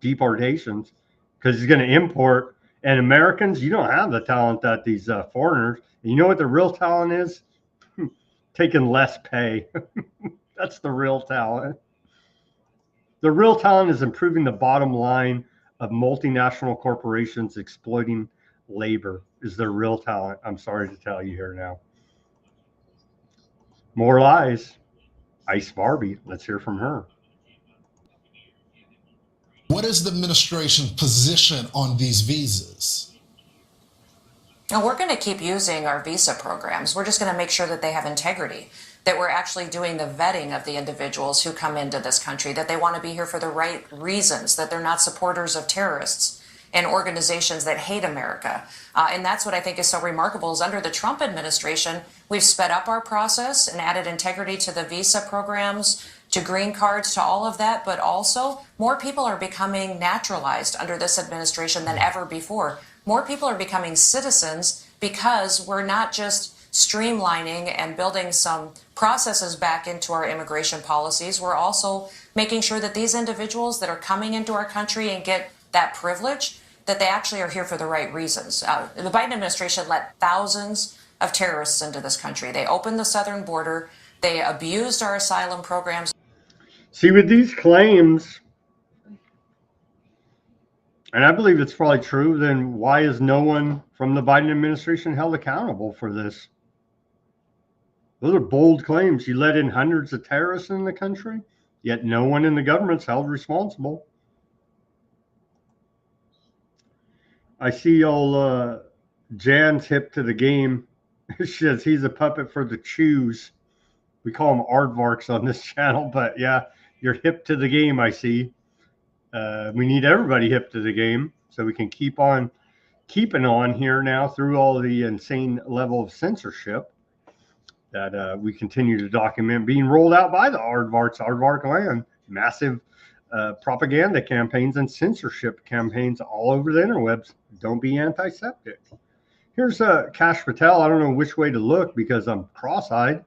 deportations because he's going to import. And Americans, you don't have the talent that these foreigners. And you know what the real talent is? Taking less pay. That's the real talent. The real talent is improving the bottom line of multinational corporations exploiting labor is their real talent. I'm sorry to tell you here now. More lies. Ice Barbie. Let's hear from her. What is the administration's position on these visas? No, we're going to keep using our visa programs. We're just going to make sure that they have integrity, that we're actually doing the vetting of the individuals who come into this country, that they want to be here for the right reasons, that they're not supporters of terrorists. and organizations that hate America. And that's what I think is so remarkable is under the Trump administration, we've sped up our process and added integrity to the visa programs, to green cards, to all of that. But also more people are becoming naturalized under this administration than ever before. More people are becoming citizens because we're not just streamlining and building some processes back into our immigration policies. We're also making sure that these individuals that are coming into our country and get that privilege, that they actually are here for the right reasons. The Biden administration let thousands of terrorists into this country. They opened the southern border. They abused our asylum programs. See, with these claims, and I believe it's probably true, then why is no one from the Biden administration held accountable for this? Those are bold claims. You let in hundreds of terrorists in the country, yet no one in the government's held responsible. I see old Jan's hip to the game. She says he's a puppet for the Chews. We call them aardvarks on this channel, but yeah, you're hip to the game, I see. We need everybody hip to the game so we can keep on keeping on here now through all the insane level of censorship that we continue to document being rolled out by the aardvarks, aardvark land. Massive propaganda campaigns and censorship campaigns all over the interwebs. Don't be antiseptic. Here's Cash Patel. I don't know which way to look because I'm cross-eyed,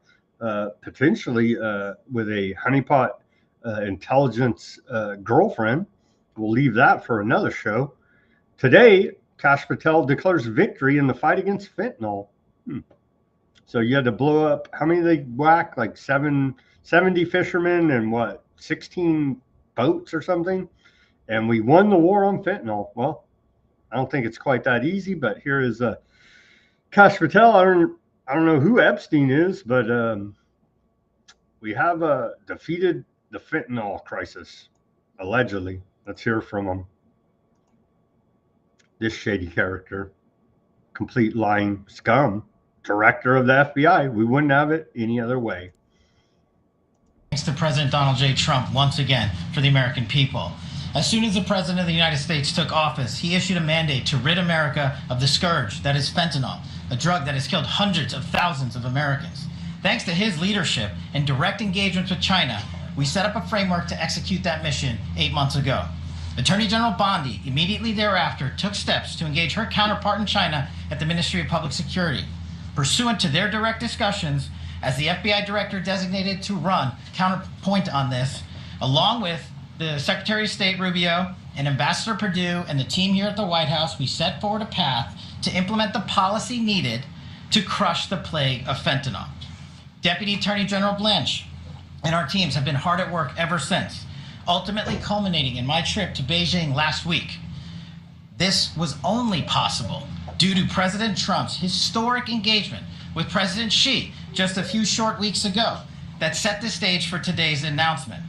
potentially with a honeypot intelligence girlfriend. We'll leave that for another show. Today, Cash Patel declares victory in the fight against fentanyl. So you had to blow up, how many they whack? Like 70 fishermen and what, 16 boats or something? And we won the war on fentanyl. Well, I don't think it's quite that easy, but here is Cash Patel. I don't know who Epstein is, but we have defeated the fentanyl crisis, allegedly. Let's hear from him. This shady character, complete lying scum, director of the FBI. We wouldn't have it any other way. Thanks to President Donald J. Trump once again for the American people. As soon as the President of the United States took office, he issued a mandate to rid America of the scourge that is fentanyl, a drug that has killed hundreds of thousands of Americans. Thanks to his leadership and direct engagements with China, we set up a framework to execute that mission 8 months ago. Attorney General Bondi immediately thereafter took steps to engage her counterpart in China at the Ministry of Public Security. Pursuant to their direct discussions, as the FBI director designated to run counterpoint on this, along with the Secretary of State Rubio and Ambassador Perdue and the team here at the White House, we set forward a path to implement the policy needed to crush the plague of fentanyl. Deputy Attorney General Blanche and our teams have been hard at work ever since, ultimately culminating in my trip to Beijing last week. This was only possible due to President Trump's historic engagement with President Xi just a few short weeks ago that set the stage for today's announcement.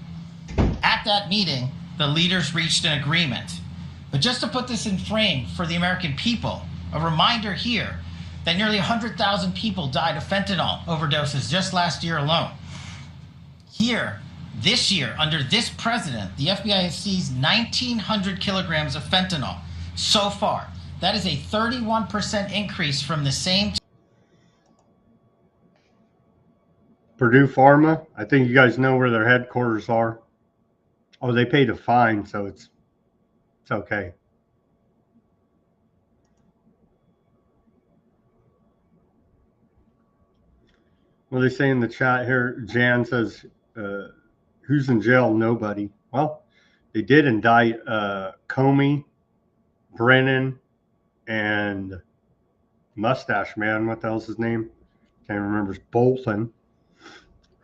At that meeting, the leaders reached an agreement. But just to put this in frame for the American people, a reminder here that nearly 100,000 people died of fentanyl overdoses just last year alone. Here, this year, under this president, the FBI has seized 1,900 kilograms of fentanyl so far. That is a 31% increase from the same Purdue Pharma, I think you guys know where their headquarters are. Oh, they paid a fine, so it's okay. What do they say in the chat here? Jan says, who's in jail? Nobody. Well, they did indict Comey, Brennan, and Mustache Man. What the hell's his name? Can't remember. It's Bolton,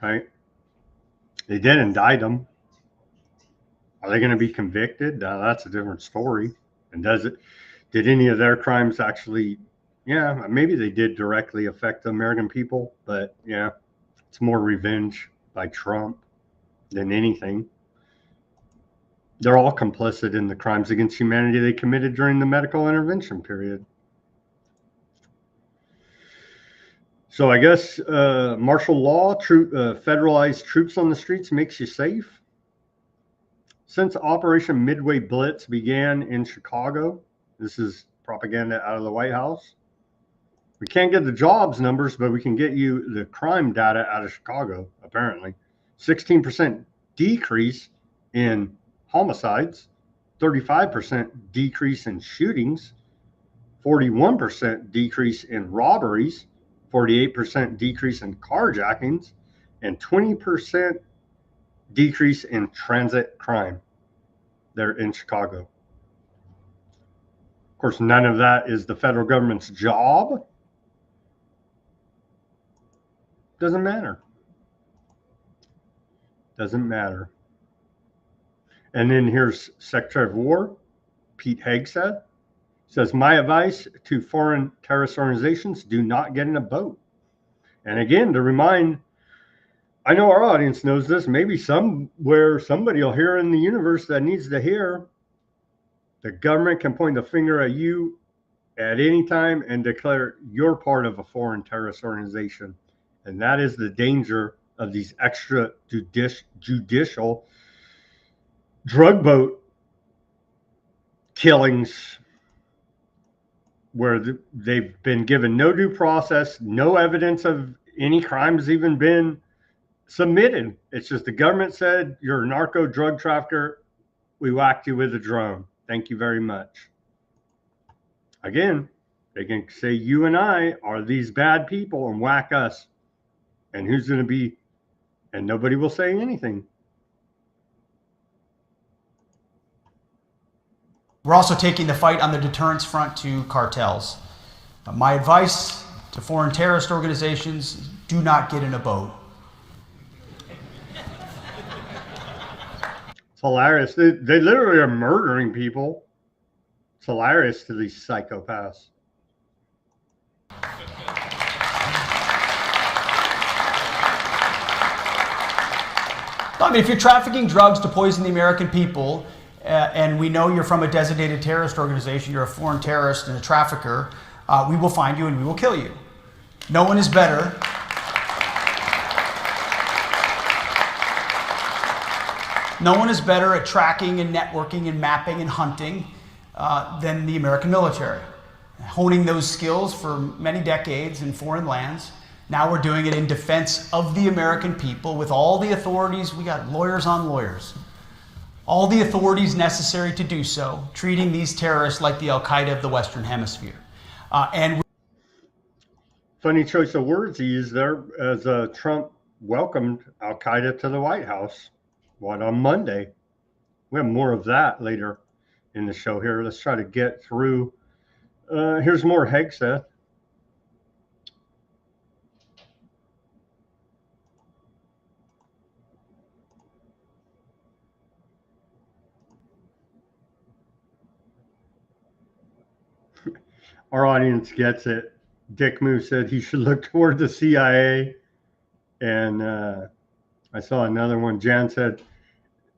right? They did indict him. Are they going to be convicted? That's a different story. And did any of their crimes actually, yeah, maybe they did directly affect the American people, but yeah, it's more revenge by Trump than anything. They're all complicit in the crimes against humanity they committed during the medical intervention period. So I guess martial law, federalized troops on the streets makes you safe. Since Operation Midway Blitz began in Chicago, This is propaganda out of the White House. We can't get the jobs numbers, but we can get you the crime data out of Chicago, apparently. 16% decrease in homicides, 35% decrease in shootings, 41% decrease in robberies, 48% decrease in carjackings, and 20% decrease in transit crime there in Chicago. Of course, none of that is the federal government's job. Doesn't matter. Doesn't matter. And then here's Secretary of War, Pete Hegseth, says, my advice to foreign terrorist organizations, do not get in a boat. And again, to remind, I know our audience knows this, maybe somewhere somebody will hear in the universe that needs to hear, the government can point the finger at you at any time and declare you're part of a foreign terrorist organization. And that is the danger of these extrajudicial drug boat killings, where they've been given no due process, no evidence of any crimes even been submitted. It's just the government said, you're a narco drug trafficker. We whacked you with a drone. Thank you very much. Again, they can say you and I are these bad people and whack us. And who's going to be, and nobody will say anything. We're also taking the fight on the deterrence front to cartels. My advice to foreign terrorist organizations, do not get in a boat. It's hilarious. They literally are murdering people. It's hilarious to these psychopaths. I mean, if you're trafficking drugs to poison the American people, and we know you're from a designated terrorist organization, you're a foreign terrorist and a trafficker, we will find you and we will kill you. No one is better. No one is better at tracking and networking and mapping and hunting than the American military. Honing those skills for many decades in foreign lands. Now we're doing it in defense of the American people with all the authorities. We got lawyers on lawyers. All the authorities necessary to do so, treating these terrorists like the Al-Qaeda of the Western Hemisphere. Funny choice of words he used there as Trump welcomed Al-Qaeda to the White House. On Monday? We have more of that later in the show here. Let's try to get through. Here's more Hegseth. Our audience gets it. Dick Moo said he should look toward the CIA. And I saw another one. Jan said,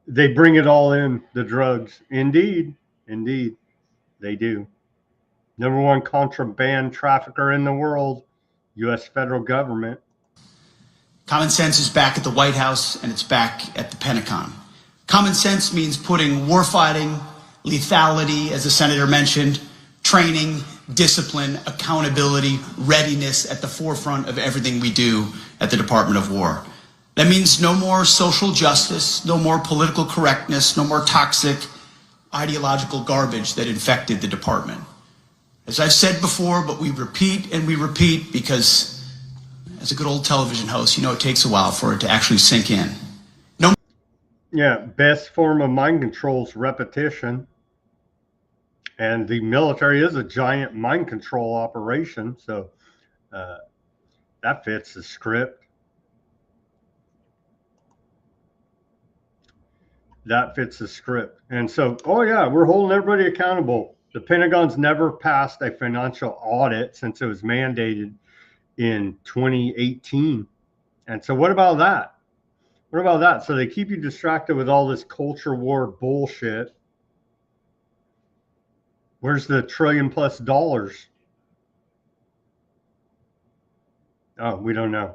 they bring it all in, the drugs. Indeed, indeed, they do. Number one contraband trafficker in the world, U.S. federal government. Common sense is back at the White House and it's back at the Pentagon. Common sense means putting warfighting, lethality, as the senator mentioned, training, discipline, accountability, readiness at the forefront of everything we do at the Department of War. That means no more social justice, no more political correctness, no more toxic ideological garbage that infected the department. As I've said before, but we repeat and we repeat because as a good old television host, you know it takes a while for it to actually sink in. Yeah, best form of mind control is repetition. And the military is a giant mind control operation, so that fits the script. That fits the script. And so, oh yeah, we're holding everybody accountable. The Pentagon's never passed a financial audit since it was mandated in 2018. And so what about that? What about that? So they keep you distracted with all this culture war bullshit. Where's the $1 trillion+ dollars? Oh, we don't know.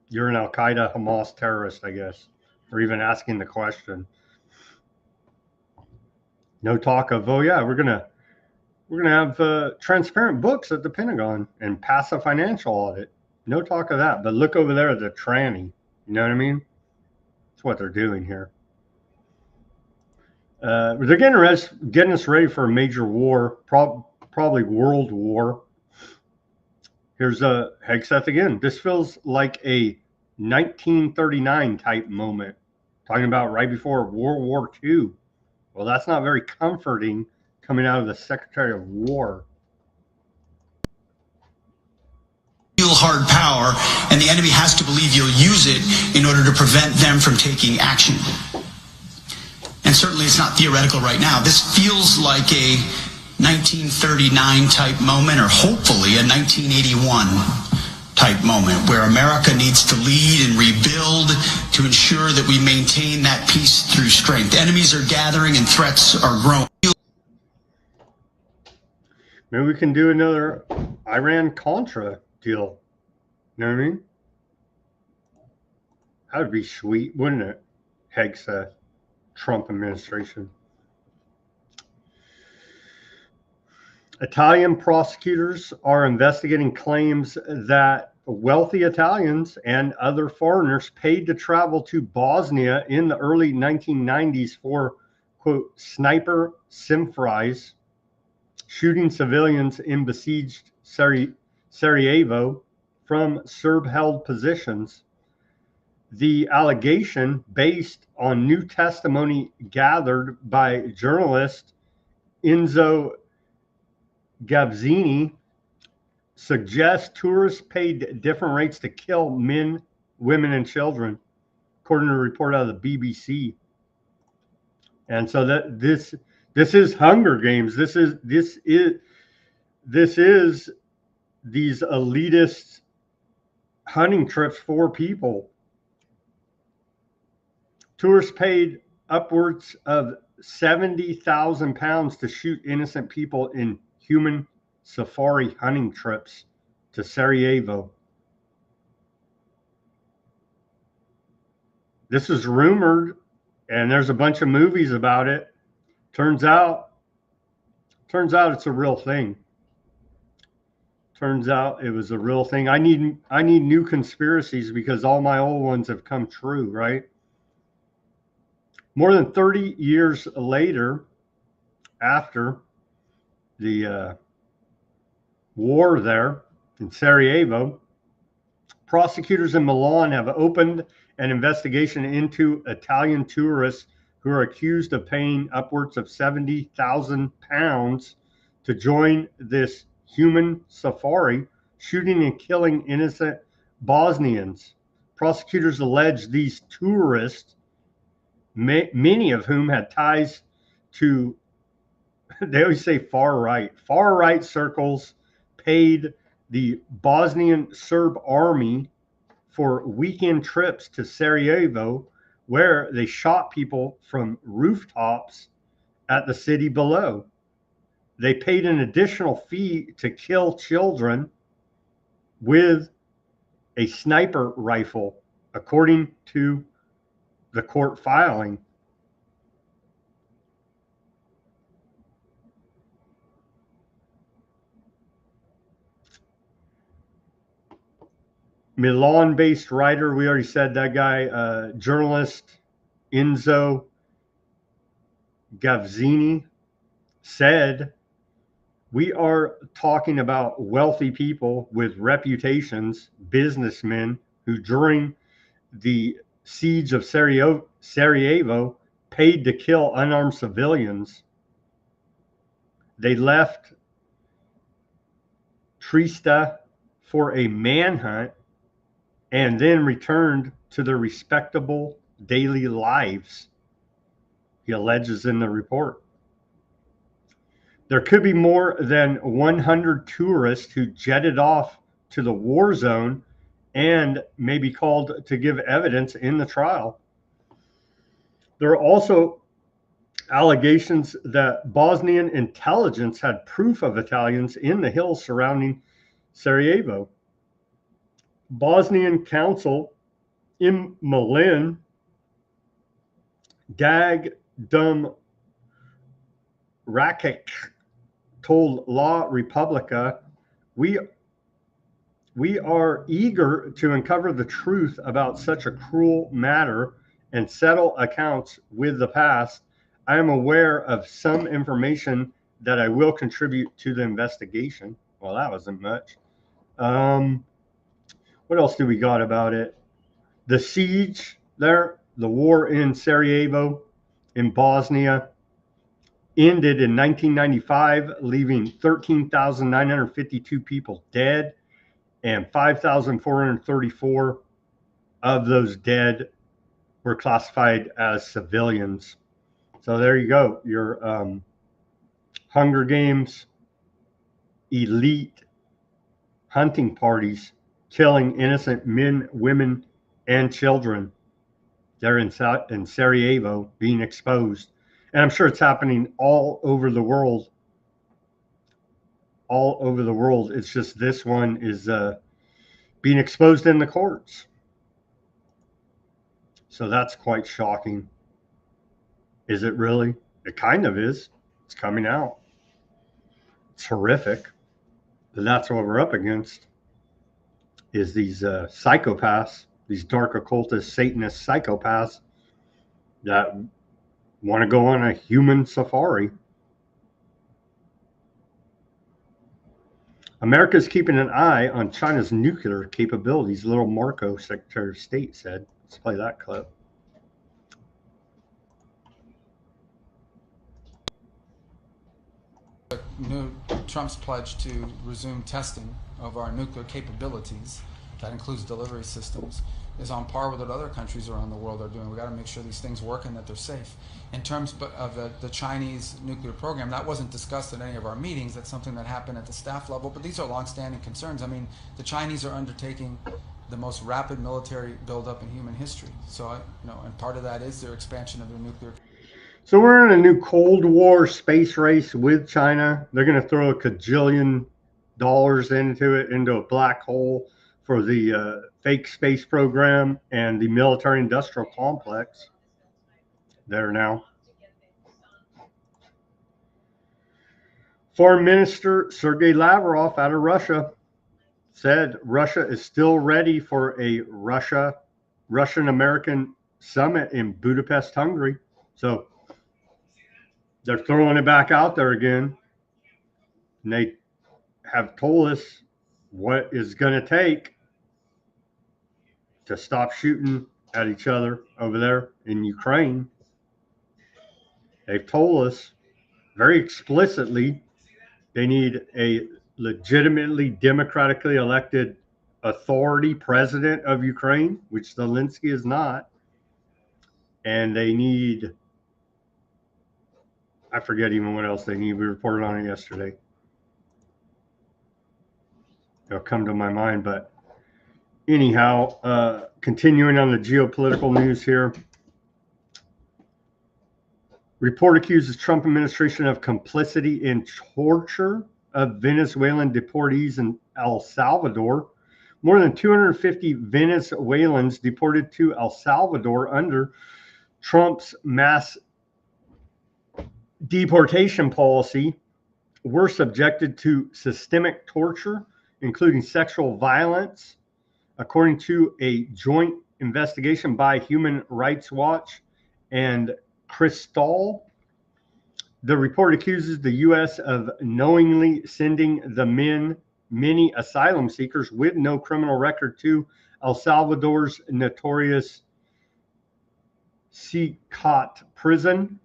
You're an Al-Qaeda Hamas terrorist, I guess, for even asking the question. No talk of, oh yeah, we're going to We're going to have transparent books at the Pentagon and pass a financial audit. No talk of that. But look over there at the tranny. You know what I mean? That's what they're doing here. They're getting us ready for a major war, probably world war. Here's Hegseth again. This feels like a 1939 type moment, talking about right before World War II. Well, that's not very comforting coming out of the Secretary of War. Real hard power, and the enemy has to believe you'll use it in order to prevent them from taking action. And certainly it's not theoretical right now. This feels like a 1939 type moment, or hopefully a 1981 type moment, where America needs to lead and rebuild to ensure that we maintain that peace through strength. Enemies are gathering and threats are growing. Maybe we can do another Iran-Contra deal. You know what I mean? That would be sweet, wouldn't it? Hegseth, Trump administration. Italian prosecutors are investigating claims that wealthy Italians and other foreigners paid to travel to Bosnia in the early 1990s for, quote, sniper simfries, shooting civilians in besieged Sarajevo from Serb-held positions. The allegation, based on new testimony gathered by journalist Enzo Gavzini, suggests tourists paid different rates to kill men, women, and children, according to a report out of the BBC. And so that this is Hunger Games. This is these elitist hunting trips for people. Tourists paid upwards of £70,000 to shoot innocent people in human safari hunting trips to Sarajevo. This is rumored, and there's a bunch of movies about it. Turns out it's a real thing. Turns out it was a real thing. I need new conspiracies because all my old ones have come true, right? More than 30 years later, after the war there in Sarajevo, prosecutors in Milan have opened an investigation into Italian tourists who are accused of paying upwards of £70,000 to join this human safari, shooting and killing innocent Bosnians. Prosecutors allege these tourists, many of whom had ties to, they always say far right circles, paid the Bosnian Serb army for weekend trips to Sarajevo, where they shot people from rooftops at the city below. They paid an additional fee to kill children with a sniper rifle, according to the court filing. Milan-based writer, we already said that guy, journalist Enzo Gavzini said, "We are talking about wealthy people with reputations, businessmen who during the siege of Sarajevo paid to kill unarmed civilians. They left Trieste for a manhunt and then returned to their respectable daily lives," he alleges in the report. There could be more than 100 tourists who jetted off to the war zone and may be called to give evidence in the trial. There are also allegations that Bosnian intelligence had proof of Italians in the hills surrounding Sarajevo. Bosnian counsel in Milan, Dag Dum Rakic, told La Repubblica, we are eager to uncover the truth about such a cruel matter and settle accounts with the past. I am aware of some information that I will contribute to the investigation. Well, that wasn't much. What else do we got about it? The siege there, the war in Sarajevo in Bosnia ended in 1995, leaving 13,952 people dead, and 5,434 of those dead were classified as civilians. So there you go. Your Hunger Games elite hunting parties killing innocent men, women, and children. They're in Sarajevo being exposed. And I'm sure it's happening all over the world. All over the world. It's just this one is being exposed in the courts. So that's quite shocking. Is it really? It kind of is. It's coming out. It's horrific. But that's what we're up against, is these psychopaths, these dark occultist, Satanist psychopaths that want to go on a human safari. America's keeping an eye on China's nuclear capabilities, little Marco, Secretary of State, said. Let's play that clip. Trump's pledge to resume testing of our nuclear capabilities, that includes delivery systems, is on par with what other countries around the world are doing. We got to make sure these things work and that they're safe. In terms of the Chinese nuclear program, that wasn't discussed at any of our meetings. That's something that happened at the staff level, but these are longstanding concerns. I mean, the Chinese are undertaking the most rapid military buildup in human history. So, and part of that is their expansion of their nuclear. So we're in a new Cold War space race with China. They're going to throw a $1 kajillion into a black hole for the fake space program and the military industrial complex there now. Foreign Minister Sergei Lavrov out of Russia said Russia is still ready for a Russian-American summit in Budapest, Hungary. So they're throwing it back out there again. And they have told us what it's going to take to stop shooting at each other over there in Ukraine. They've told us very explicitly they need a legitimately democratically elected authority president of Ukraine, which Zelensky is not. And they need, I forget even what else they need. We reported on it yesterday. It'll come to my mind, but anyhow, continuing on the geopolitical news here. Report accuses Trump administration of complicity in torture of Venezuelan deportees in El Salvador. More than 250 Venezuelans deported to El Salvador under Trump's mass deportation policy were subjected to systemic torture, including sexual violence, according to a joint investigation by Human Rights Watch and Crystal. The report accuses the U.S. of knowingly sending the many asylum seekers with no criminal record to El Salvador's notorious Sicat prison,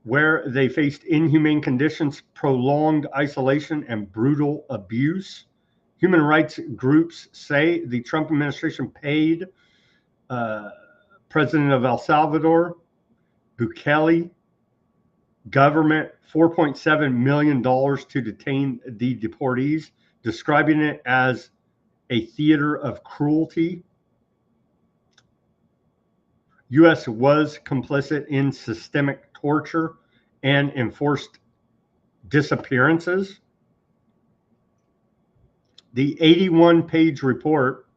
where they faced inhumane conditions, prolonged isolation, and brutal abuse. Human rights groups say the Trump administration paid President of El Salvador, Bukele, government $4.7 million to detain the deportees, describing it as a theater of cruelty. U.S. was complicit in systemic torture and enforced disappearances. The 81-page report,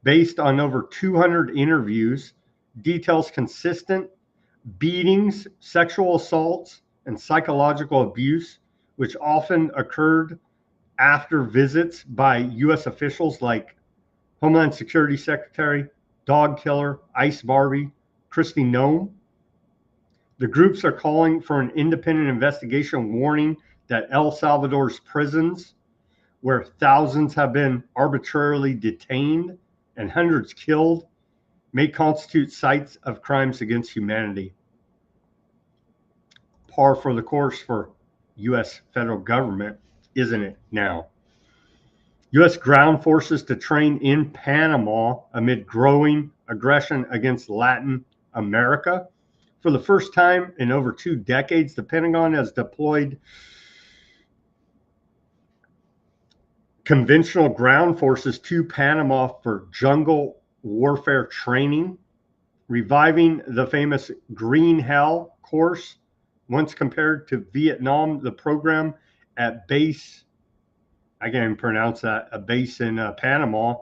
based on over 200 interviews, details consistent beatings, sexual assaults, and psychological abuse, which often occurred after visits by U.S. officials like Homeland Security Secretary, dog killer, Ice Barbie, Kristi Noem. The groups are calling for an independent investigation, warning that El Salvador's prisons, where thousands have been arbitrarily detained and hundreds killed, may constitute sites of crimes against humanity. Par for the course for U.S. federal government, isn't it now? U.S. ground forces to train in Panama amid growing aggression against Latin America. For the first time in over 2 decades, the Pentagon has deployed conventional ground forces to Panama for jungle warfare training, reviving the famous Green Hell course. Once compared to Vietnam, the program at base, I can't even pronounce that, a base in Panama,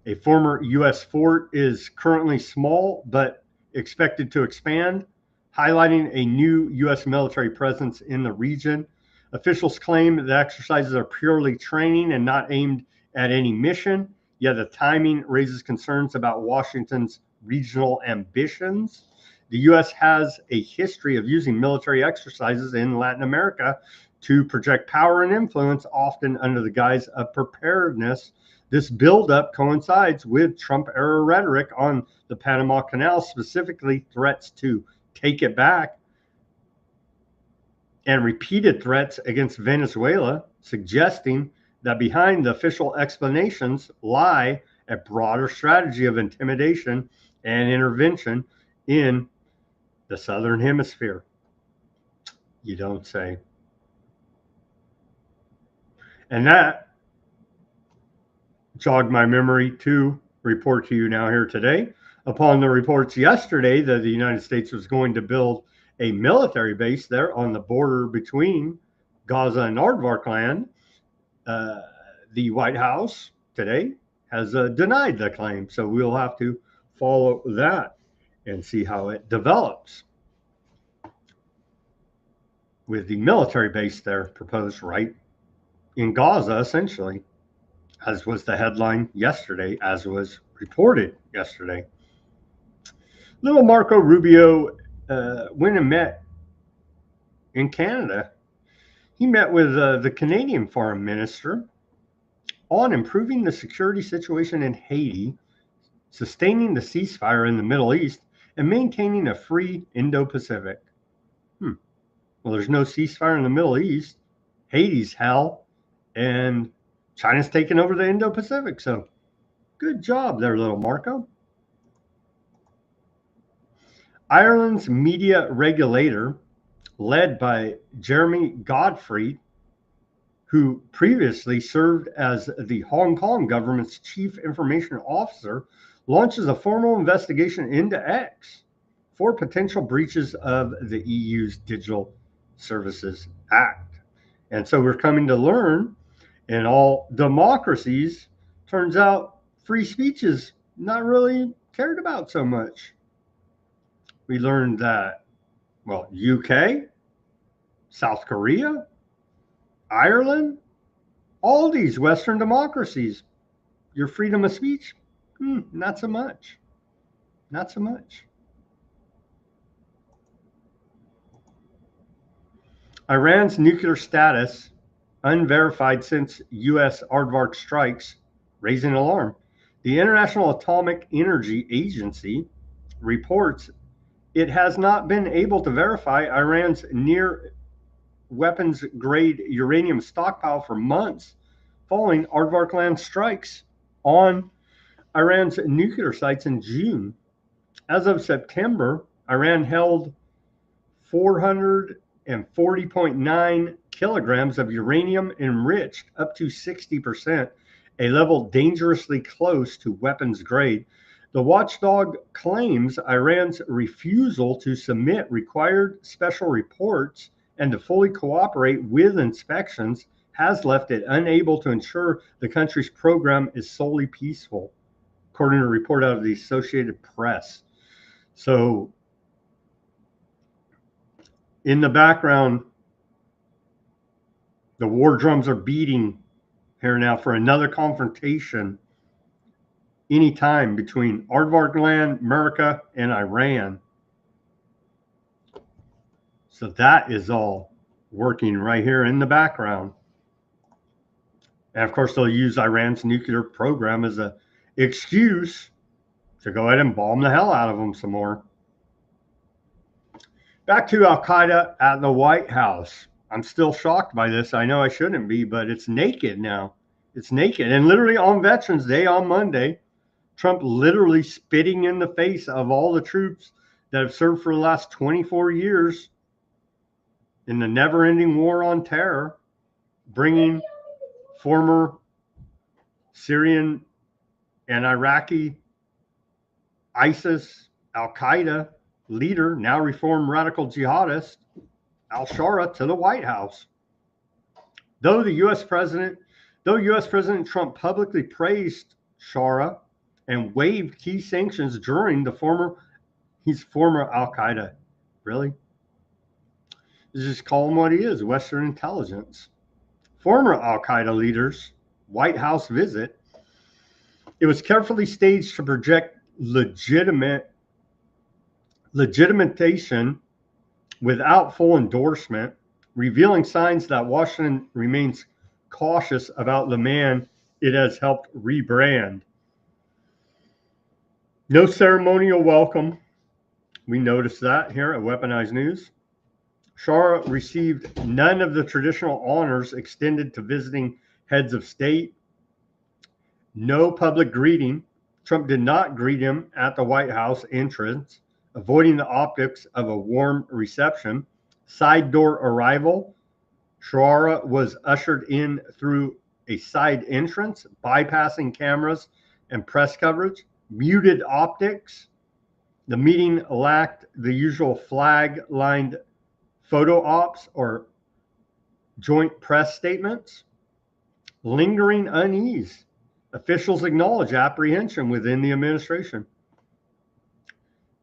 a former U.S. fort, is currently small but expected to expand, highlighting a new U.S. military presence in the region. Officials claim the exercises are purely training and not aimed at any mission, yet the timing raises concerns about Washington's regional ambitions. The U.S. has a history of using military exercises in Latin America to project power and influence, often under the guise of preparedness. This buildup coincides with Trump-era rhetoric on the Panama Canal, specifically threats to take it back and repeated threats against Venezuela, suggesting that behind the official explanations lie a broader strategy of intimidation and intervention in the Southern Hemisphere. You don't say. And that jogged my memory to report to you now here today. Upon the reports yesterday that the United States was going to build a military base there on the border between Gaza and Aardvark land, the White House today has denied the claim. So we'll have to follow that and see how it develops with the military base there proposed right in Gaza, essentially, as was the headline yesterday, as was reported yesterday. Little Marco Rubio went and met in Canada. He met with the Canadian Foreign Minister on improving the security situation in Haiti, sustaining the ceasefire in the Middle East, and maintaining a free Indo-Pacific. Well, there's no ceasefire in the Middle East. Haiti's hell, and China's taking over the Indo-Pacific. So good job there, little Marco. Ireland's media regulator, led by Jeremy Godfrey, who previously served as the Hong Kong government's chief information officer, launches a formal investigation into X for potential breaches of the EU's Digital Services Act. And so we're coming to learn, in all democracies, turns out free speech is not really cared about so much. We learned that, well, UK, South Korea, Ireland, all these Western democracies, your freedom of speech, not so much. Not so much. Iran's nuclear status, unverified since U.S. Aardvark strikes, raising alarm. The International Atomic Energy Agency reports it has not been able to verify Iran's near weapons-grade uranium stockpile for months following Aardvark land strikes on Iran's nuclear sites in June. As of September, Iran held 440.9 kilograms of uranium enriched up to 60%, a level dangerously close to weapons grade. The watchdog claims Iran's refusal to submit required special reports and to fully cooperate with inspections has left it unable to ensure the country's program is solely peaceful, according to a report out of the Associated Press. So In the background, the war drums are beating here now for another confrontation anytime between Aardvark land, America, and Iran. So that is all working right here in the background. And of course, they'll use Iran's nuclear program as an excuse to go ahead and bomb the hell out of them some more. Back to Al-Qaeda at the White House. I'm still shocked by this. I know I shouldn't be, but it's naked now. It's naked. And literally on Veterans Day on Monday, Trump literally spitting in the face of all the troops that have served for the last 24 years in the never-ending war on terror, bringing former Syrian and Iraqi ISIS, Al-Qaeda leader, now reformed radical jihadist, al-Shara, to the White House. Though U.S. President Trump publicly praised Shara and waived key sanctions during his former Al-Qaeda. Really? Just call him what he is, Western intelligence. Former Al-Qaeda leaders' White House visit. It was carefully staged to project legitimation without full endorsement, revealing signs that Washington remains cautious about the man it has helped rebrand. No ceremonial welcome. We noticed that here at Weaponized News. Shara received none of the traditional honors extended to visiting heads of state. No public greeting. Trump did not greet him at the White House entrance, avoiding the optics of a warm reception. Side door arrival. Shara was ushered in through a side entrance, bypassing cameras and press coverage. Muted optics. The meeting lacked the usual flag-lined photo ops or joint press statements. Lingering unease. Officials acknowledge apprehension within the administration,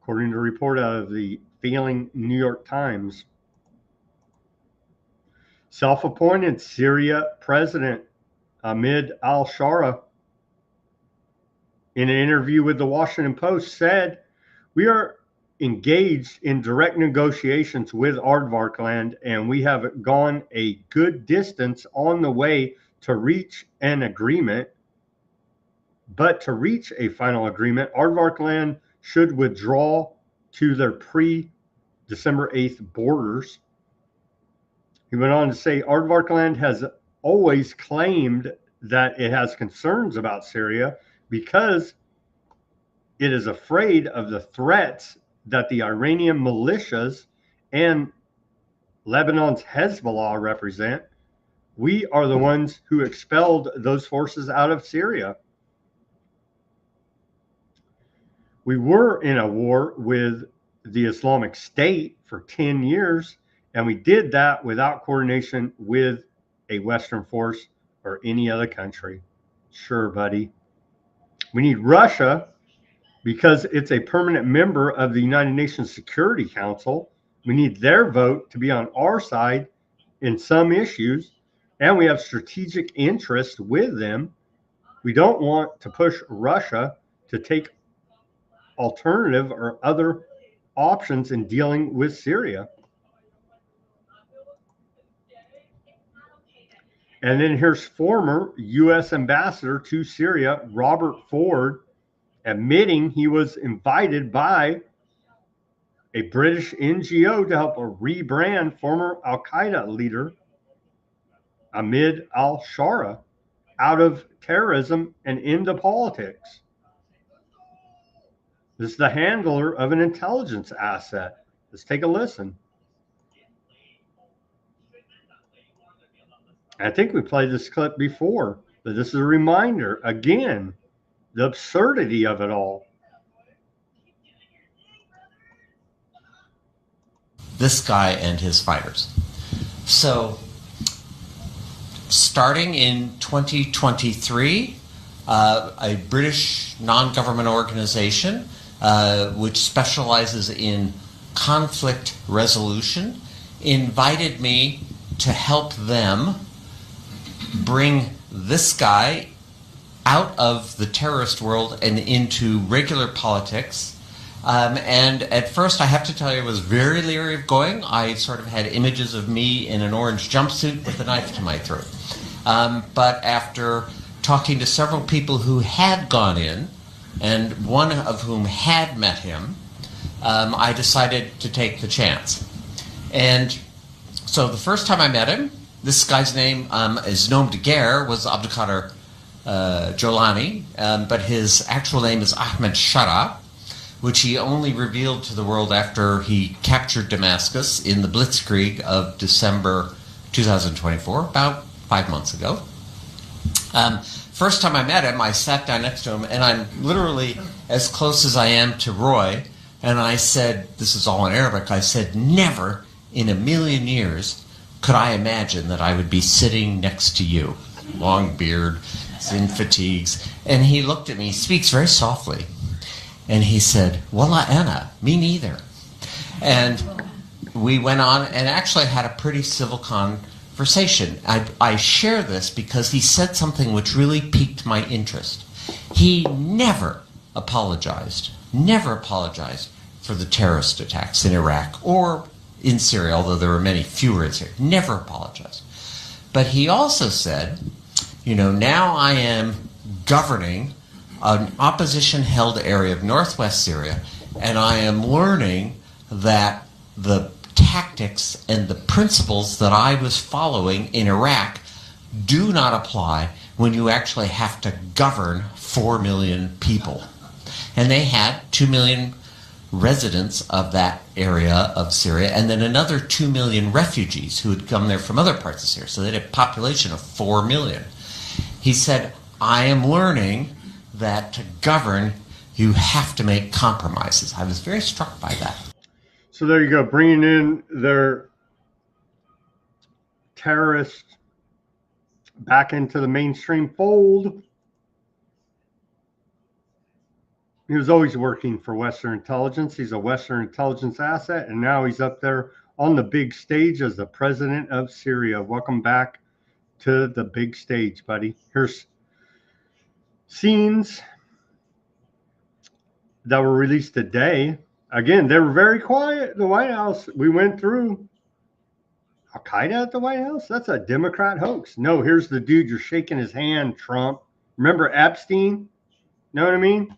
according to a report out of the failing New York Times. Self-appointed Syria President Ahmed al-Shara, in an interview with the Washington Post, said, "We are engaged in direct negotiations with Aardvark land, and we have gone a good distance on the way to reach an agreement. But to reach a final agreement, Aardvark land should withdraw to their pre-December 8th borders." He went on to say, Aardvark land has always claimed that it has concerns about Syria because it is afraid of the threats that the Iranian militias and Lebanon's Hezbollah represent. We are the ones who expelled those forces out of Syria. We were in a war with the Islamic State for 10 years, and we did that without coordination with a Western force or any other country. Sure, buddy. We need Russia because it's a permanent member of the United Nations Security Council. We need their vote to be on our side in some issues, and we have strategic interest with them. We don't want to push Russia to take alternative or other options in dealing with Syria. And then here's former U.S. ambassador to Syria, Robert Ford, admitting he was invited by a British NGO to help rebrand former Al-Qaeda leader Ahmed al-Shara out of terrorism and into politics. This is the handler of an intelligence asset. Let's take a listen. I think we played this clip before, but this is a reminder, again, the absurdity of it all. This guy and his fighters. So, starting in 2023, a British non-government organization which specializes in conflict resolution invited me to help them bring this guy out of the terrorist world and into regular politics. And at first, I have to tell you, I was very leery of going. I sort of had images of me in an orange jumpsuit with a knife to my throat. But after talking to several people who had gone in, and one of whom had met him, I decided to take the chance. And so the first time I met him, this guy's name is nom de guerre was Abdulkader Jolani, but his actual name is Ahmed Shara, which he only revealed to the world after he captured Damascus in the Blitzkrieg of December 2024, about 5 months ago. First time I met him, I sat down next to him, and I'm literally as close as I am to Roy, and I said, this is all in Arabic, I said, never in a million years could I imagine that I would be sitting next to you. Long beard, in fatigues. And he looked at me, he speaks very softly, and he said, Wallah ana, me neither. And we went on and actually had a pretty civil conversation. I share this because he said something which really piqued my interest. He never apologized for the terrorist attacks in Iraq or in Syria, although there were many fewer in Syria. Never apologized. But he also said, you know, now I am governing an opposition-held area of northwest Syria, and I am learning that the tactics and the principles that I was following in Iraq do not apply when you actually have to govern 4 million people. And they had 2 million residents of that area of Syria, and then another 2 million refugees who had come there from other parts of Syria. So they had a population of 4 million. He said, I am learning that to govern, you have to make compromises. I was very struck by that. So there you go, bringing in their terrorists back into the mainstream fold. He was always working for Western intelligence. He's a Western intelligence asset, and now he's up there on the big stage as the president of Syria. Welcome back to the big stage, buddy. Here's scenes that were released today. Again, they were very quiet. The White House, we went through Al-Qaeda at the White House. That's a Democrat hoax. No, here's the dude. You're shaking his hand, Trump. Remember Epstein? Know what I mean?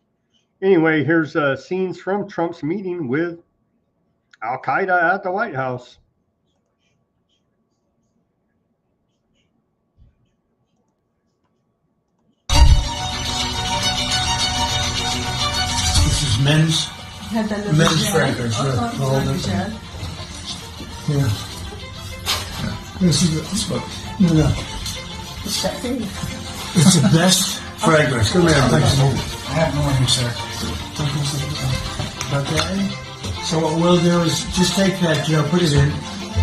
Anyway, here's scenes from Trump's meeting with Al-Qaeda at the White House. This is men's fragrance. Yeah. This is no. It's the best fragrance. Come here, I have morning, sir. Okay. So what we'll do is just take that, Joe, put it in,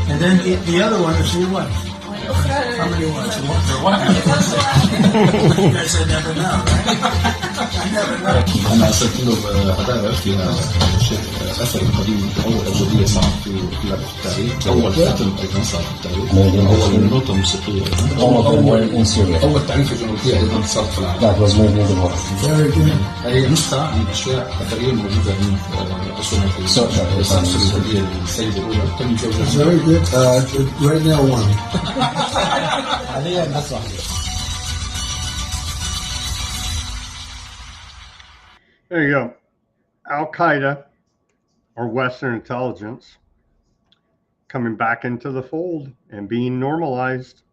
and then the other one is for your wife. How many ones? One for one. You guys never know, right? You never know. أنا أرسلت له هدايا فيها شيء أثر قديم أول أبجدية صار في التاريخ أول فاتن أيضا صار في التاريخ أول نوتة موسيقية أول تعريف جمهورية أيضا صار في العالم. هي نسخة من أشياء أثرية موجودة من أسرة السيدة السيدة الأولى تم جوزها. Right now one. There you go. Al-Qaeda, or Western intelligence, coming back into the fold and being normalized.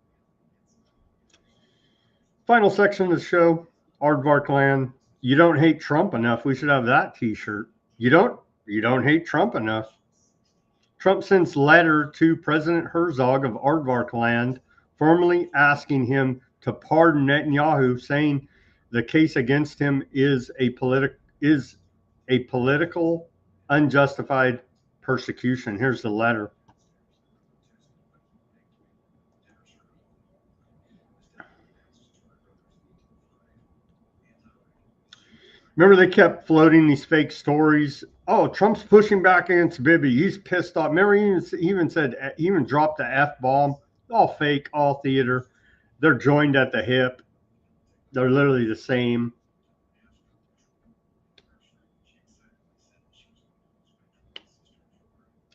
Final section of the show, Aardvark Land. You don't hate Trump enough. We should have that t-shirt. You don't hate Trump enough. Trump sends letter to President Herzog of Aardvark Land, formally asking him to pardon Netanyahu, saying the case against him is a political, unjustified persecution. Here's the letter. Remember, they kept floating these fake stories. Oh, Trump's pushing back against Bibi. He's pissed off. Remember, he even dropped the F-bomb. All fake, all theater. They're joined at the hip. They're literally the same.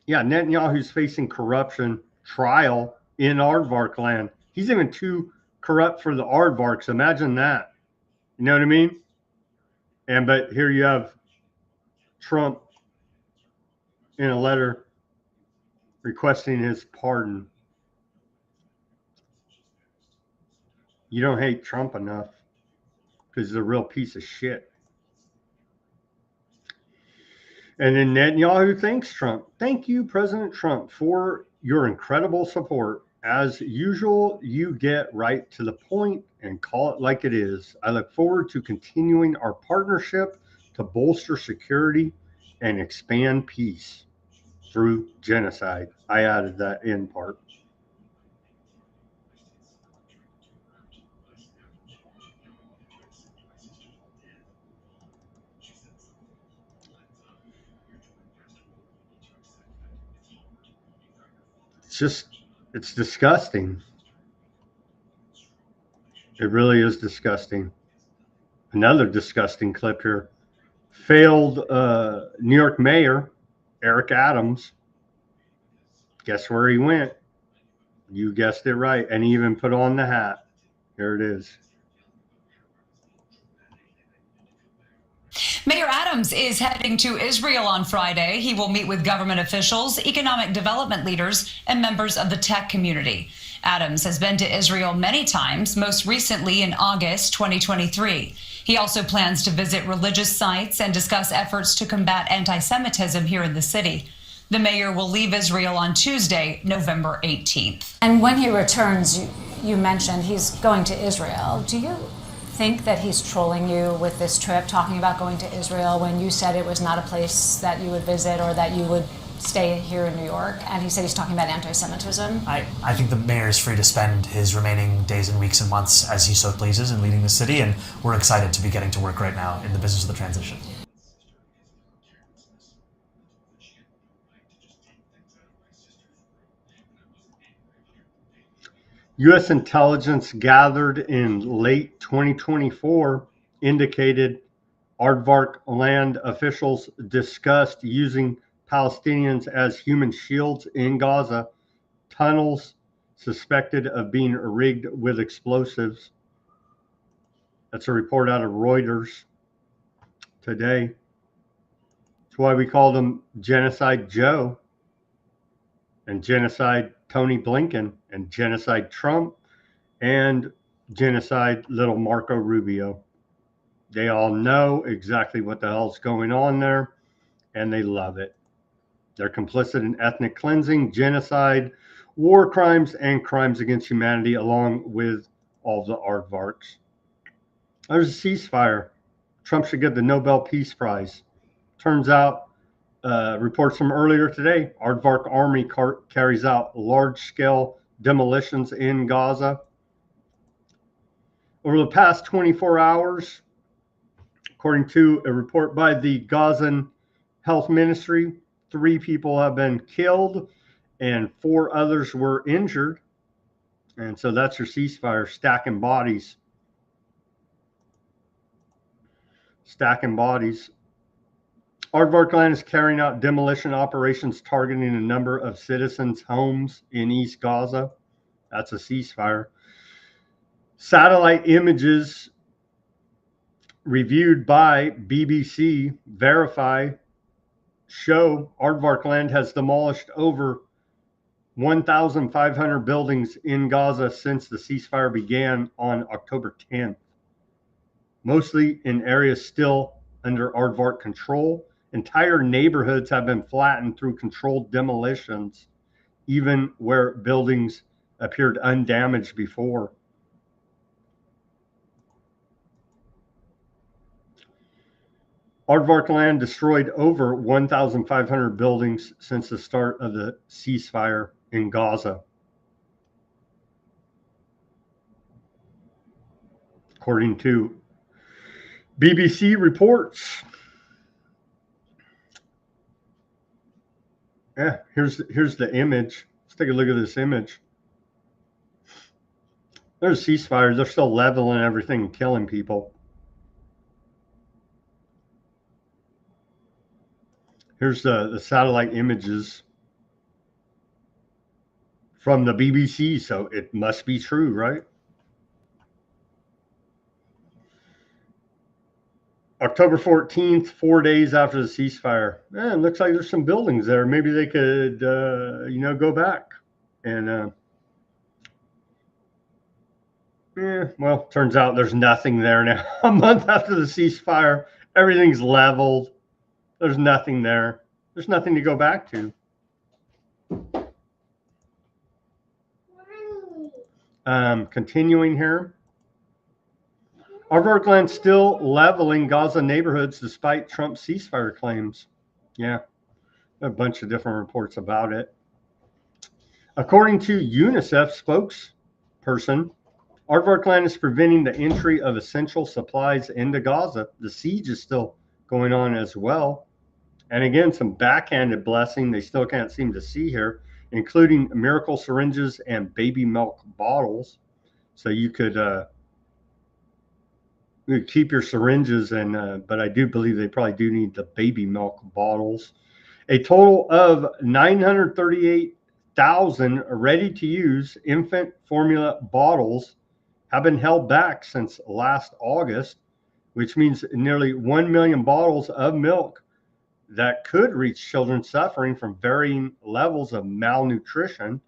Yeah, Netanyahu's facing corruption trial in aardvark land. He's even too corrupt for the aardvarks. Imagine that. You know what I mean? But here you have Trump in a letter requesting his pardon. You don't hate Trump enough because he's a real piece of shit. And then Netanyahu thanks Trump. Thank you, President Trump, for your incredible support. As usual, you get right to the point and call it like it is. I look forward to continuing our partnership to bolster security and expand peace through genocide. I added that in part. It's disgusting. It really is disgusting. Another disgusting clip here. Failed New York Mayor Eric Adams. Guess where he went? You guessed it right. And he even put on the hat. Here it is. Mayor Adams is heading to Israel on Friday. He will meet with government officials, economic development leaders, and members of the tech community. Adams has been to Israel many times, most recently in August 2023. He also plans to visit religious sites and discuss efforts to combat anti-Semitism here in the city. The mayor will leave Israel on Tuesday, November 18th. And when he returns, you mentioned he's going to Israel. Do you think that he's trolling you with this trip, talking about going to Israel when you said it was not a place that you would visit or that you would stay here in New York? And he said he's talking about anti-Semitism. I think the mayor is free to spend his remaining days and weeks and months as he so pleases in leading the city, and we're excited to be getting to work right now in the business of the transition. U.S. intelligence gathered in late 2024 indicated aardvark land officials discussed using Palestinians as human shields in Gaza, tunnels suspected of being rigged with explosives. That's a report out of Reuters today. That's why we call them Genocide Joe and Genocide Tony Blinken and Genocide Trump and Genocide little Marco Rubio. They all know exactly what the hell's going on there, and they love it. They're complicit in ethnic cleansing, genocide, war crimes, and crimes against humanity, along with all the aardvarks. There's a ceasefire. Trump should get the Nobel Peace Prize. Turns out, reports from earlier today, aardvark army carries out large-scale demolitions in Gaza. Over the past 24 hours, according to a report by the Gazan Health Ministry, 3 people have been killed and 4 others were injured. And so that's your ceasefire, stacking bodies. Stacking bodies. Aardvark land is carrying out demolition operations targeting a number of citizens' homes in East Gaza. That's a ceasefire. Satellite images reviewed by BBC Verify show aardvark land has demolished over 1,500 buildings in Gaza since the ceasefire began on October 10th, mostly in areas still under aardvark control. Entire neighborhoods have been flattened through controlled demolitions, even where buildings appeared undamaged before. Aardvark land destroyed over 1,500 buildings since the start of the ceasefire in Gaza. According to BBC reports. Yeah, here's the image. Let's take a look at this image. There's ceasefires. They're still leveling everything and killing people. Here's the satellite images from the BBC, so it must be true, right? October 14th, 4 days after the ceasefire. It looks like there's some buildings there. Maybe they could, go back. And, well, turns out there's nothing there now. A month after the ceasefire, everything's leveled. There's nothing there. There's nothing to go back to. Continuing here. Aardvark still leveling Gaza neighborhoods despite Trump's ceasefire claims. Yeah, a bunch of different reports about it. According to UNICEF spokesperson, Aardvark is preventing the entry of essential supplies into Gaza. The siege is still going on as well. And again, some backhanded blessing they still can't seem to see here, including miracle syringes and baby milk bottles. So you could keep your syringes, but I do believe they probably do need the baby milk bottles. A total of 938,000 ready-to-use infant formula bottles have been held back since last August, which means nearly 1 million bottles of milk that could reach children suffering from varying levels of malnutrition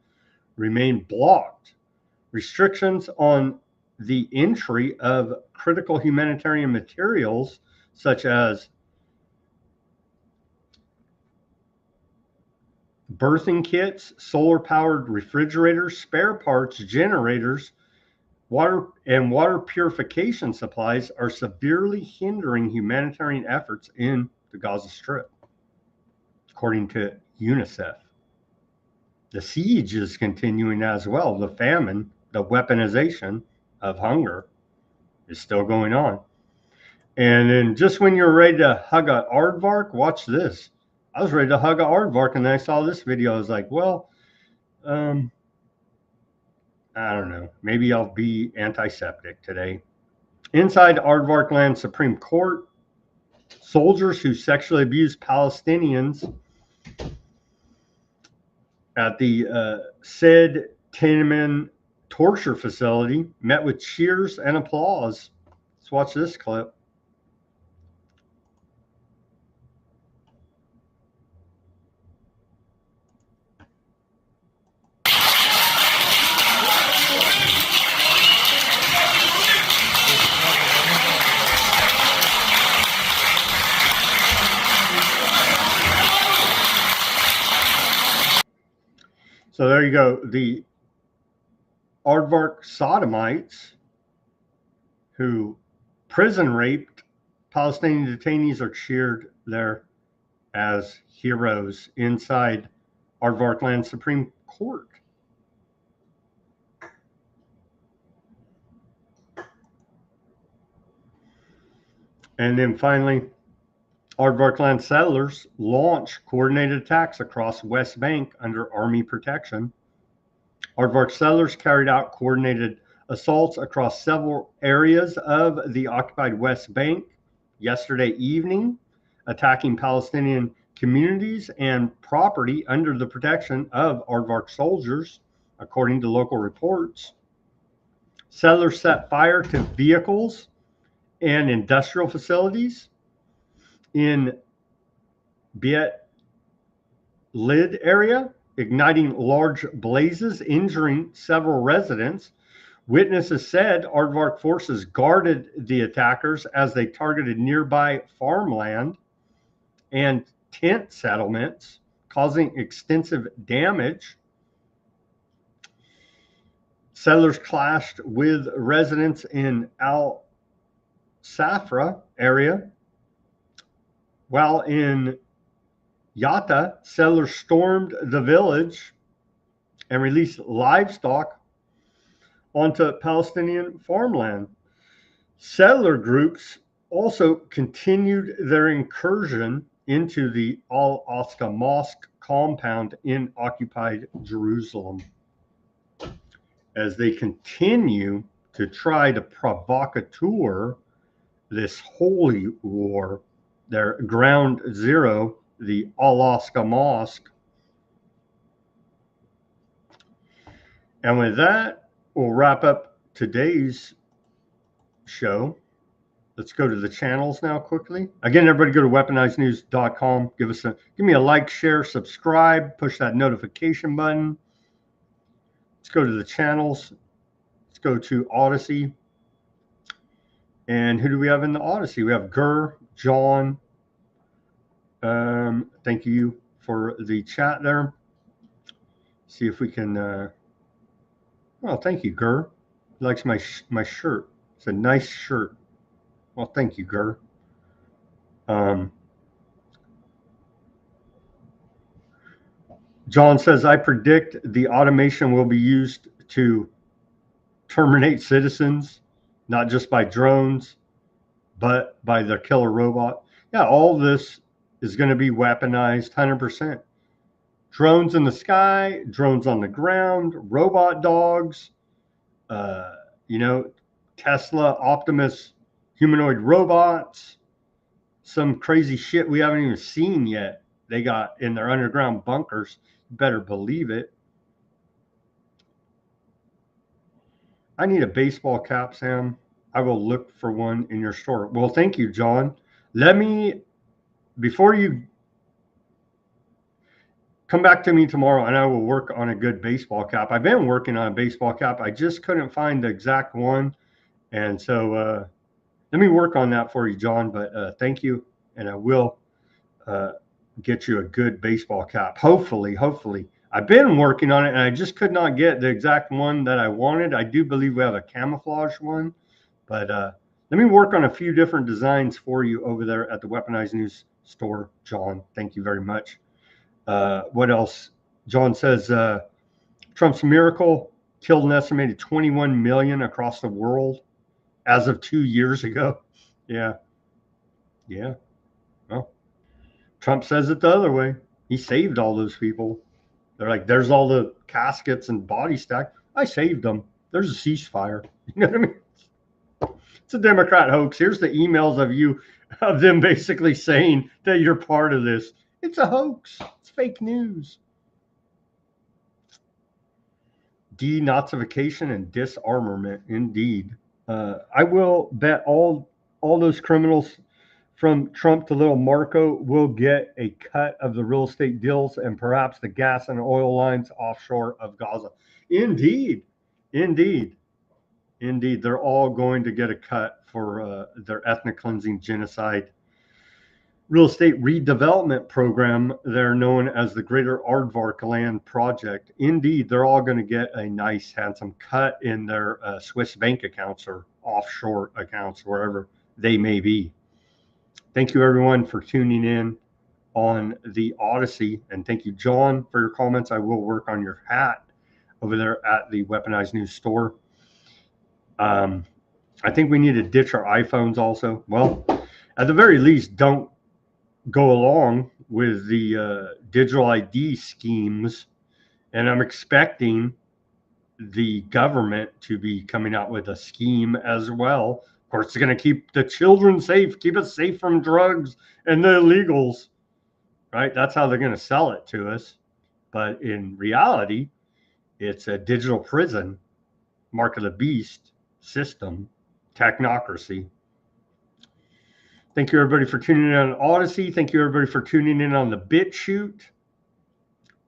remain blocked. Restrictions on the entry of critical humanitarian materials such as birthing kits, solar-powered refrigerators, spare parts, generators, water purification supplies are severely hindering humanitarian efforts in the Gaza Strip, according to UNICEF. The siege is continuing as well. The famine, the weaponization of hunger is still going on. And then just when you're ready to hug an aardvark, watch this. I was ready to hug an aardvark, and then I saw this video. I was like, well, I don't know. Maybe I'll be antiseptic today. Inside Aardvark Land Supreme Court, soldiers who sexually abused Palestinians at the Said Tenement torture facility met with cheers and applause. Let's watch this clip. So there you go. The Aardvark sodomites who prison raped Palestinian detainees are cheered there as heroes inside Aardvark Land Supreme Court. And then finally, Aardvark Land settlers launch coordinated attacks across West Bank under Army protection. Aardvark settlers carried out coordinated assaults across several areas of the occupied West Bank yesterday evening, attacking Palestinian communities and property under the protection of Aardvark soldiers, according to local reports. Settlers set fire to vehicles and industrial facilities in Bitchute area, igniting large blazes, injuring several residents. Witnesses said Aardvark forces guarded the attackers as they targeted nearby farmland and tent settlements, causing extensive damage. Settlers clashed with residents in Al Safra area, while in Yatta, settlers stormed the village and released livestock onto Palestinian farmland. Settler groups also continued their incursion into the Al-Aqsa Mosque compound in occupied Jerusalem as they continue to try to provocateur this holy war, their ground zero, the Al-Aqsa Mosque. And with that, we'll wrap up today's show. Let's go to the channels now quickly. Again, everybody go to weaponizednews.com. Give me a like, share, subscribe, push that notification button. Let's go to the channels. Let's go to Odysee. And who do we have in the Odysee? We have Gurr, John. Thank you for the chat there. See if we can. Well, thank you, Gurr. He likes my shirt. It's a nice shirt. Well, thank you, Gurr. John says, I predict the automation will be used to terminate citizens, not just by drones, but by the killer robot. Yeah, all this is going to be weaponized 100%. Drones in the sky, drones on the ground, robot dogs, Tesla, Optimus, humanoid robots, some crazy shit we haven't even seen yet. They got in their underground bunkers. You better believe it. I need a baseball cap, Sam. I will look for one in your store. Well, thank you, John. Before you come back to me tomorrow, and I will work on a good baseball cap. I've been working on a baseball cap. I just couldn't find the exact one. And so let me work on that for you, John. But thank you. And I will get you a good baseball cap. Hopefully. I've been working on it, and I just could not get the exact one that I wanted. I do believe we have a camouflage one. But let me work on a few different designs for you over there at the Weaponized News store, John. Thank you very much. What else? John says Trump's miracle killed an estimated 21 million across the world as of 2 years ago. Yeah. Well, Trump says it the other way. He saved all those people. They're like, there's all the caskets and body stack. I saved them. There's a ceasefire. You know what I mean? It's a Democrat hoax. Here's the emails of them basically saying that you're part of this. It's a hoax. It's fake news. Denazification and disarmament, indeed. I will bet all those criminals from Trump to little Marco will get a cut of the real estate deals and perhaps the gas and oil lines offshore of Gaza. Indeed. They're all going to get a cut for their ethnic cleansing genocide real estate redevelopment program. They're known as the Greater Aardvark Land Project. Indeed, they're all going to get a nice, handsome cut in their Swiss bank accounts or offshore accounts, wherever they may be. Thank you, everyone, for tuning in on the Odysee. And thank you, John, for your comments. I will work on your hat over there at the Weaponized News store. I think we need to ditch our iPhones also. Well, at the very least, don't go along with the digital ID schemes. And I'm expecting the government to be coming out with a scheme as well. Of course, it's going to keep the children safe, keep us safe from drugs and the illegals, right? That's how they're going to sell it to us. But in reality, it's a digital prison, mark of the beast system, technocracy. Thank you, everybody, for tuning in on Odysee. Thank you, everybody, for tuning in on the Bitchute.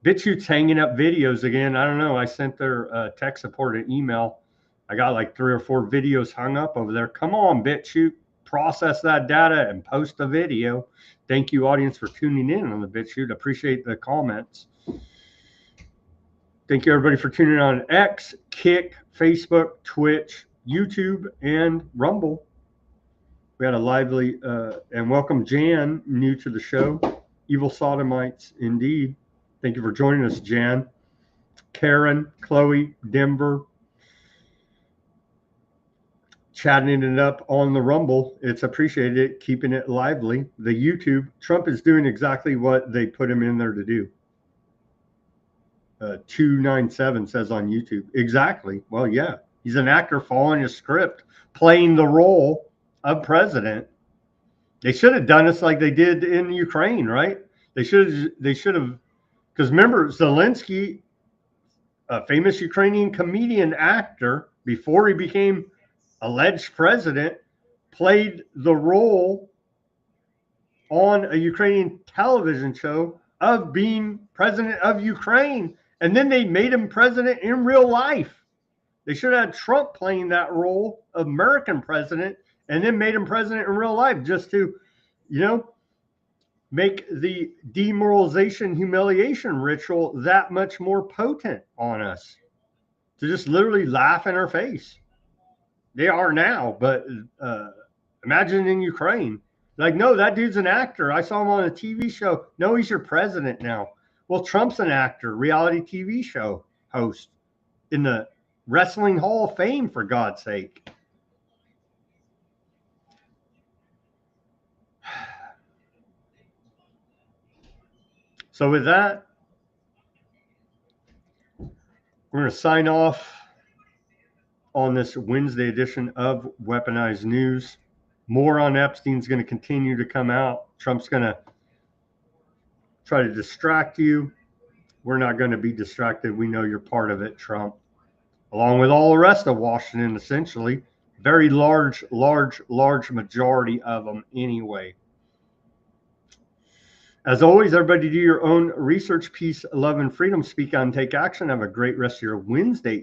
Bitchute's hanging up videos again. I don't know. I sent their tech support an email. I got like 3 or 4 videos hung up over there. Come on, Bitchute. Process that data and post a video. Thank you, audience, for tuning in on the Bitchute. Appreciate the comments. Thank you, everybody, for tuning in on X, Kick, Facebook, Twitch, YouTube, and Rumble. We had a lively and welcome Jan, new to the show. Evil Sodomites, indeed. Thank you for joining us, Jan. Karen, Chloe, Denver. chatting it up on the Rumble. It's appreciated, keeping it lively. The YouTube, Trump is doing exactly what they put him in there to do. 297 says on YouTube. Exactly. Well, yeah, he's an actor following a script, playing the role of president. They should have done this like they did in Ukraine, right? They should have, because remember, Zelensky, a famous Ukrainian comedian actor, before he became alleged president, played the role on a Ukrainian television show of being president of Ukraine. And then they made him president in real life. They should have had Trump playing that role of American president and then made him president in real life, just to, make the demoralization, humiliation ritual that much more potent on us, to just literally laugh in our face. They are now, but imagine in Ukraine. Like, no, that dude's an actor. I saw him on a TV show. No, he's your president now. Well, Trump's an actor, reality TV show host in the Wrestling Hall of Fame, for God's sake. So with that, we're going to sign off on this Wednesday edition of Weaponized News. More on Epstein's going to continue to come out. Trump's going to try to distract you. We're not going to be distracted. We know you're part of it, Trump, along with all the rest of Washington, essentially. Very large majority of them anyway. As always, everybody do your own research. Peace, love, and freedom. Speak out and take action. Have a great rest of your Wednesday evening.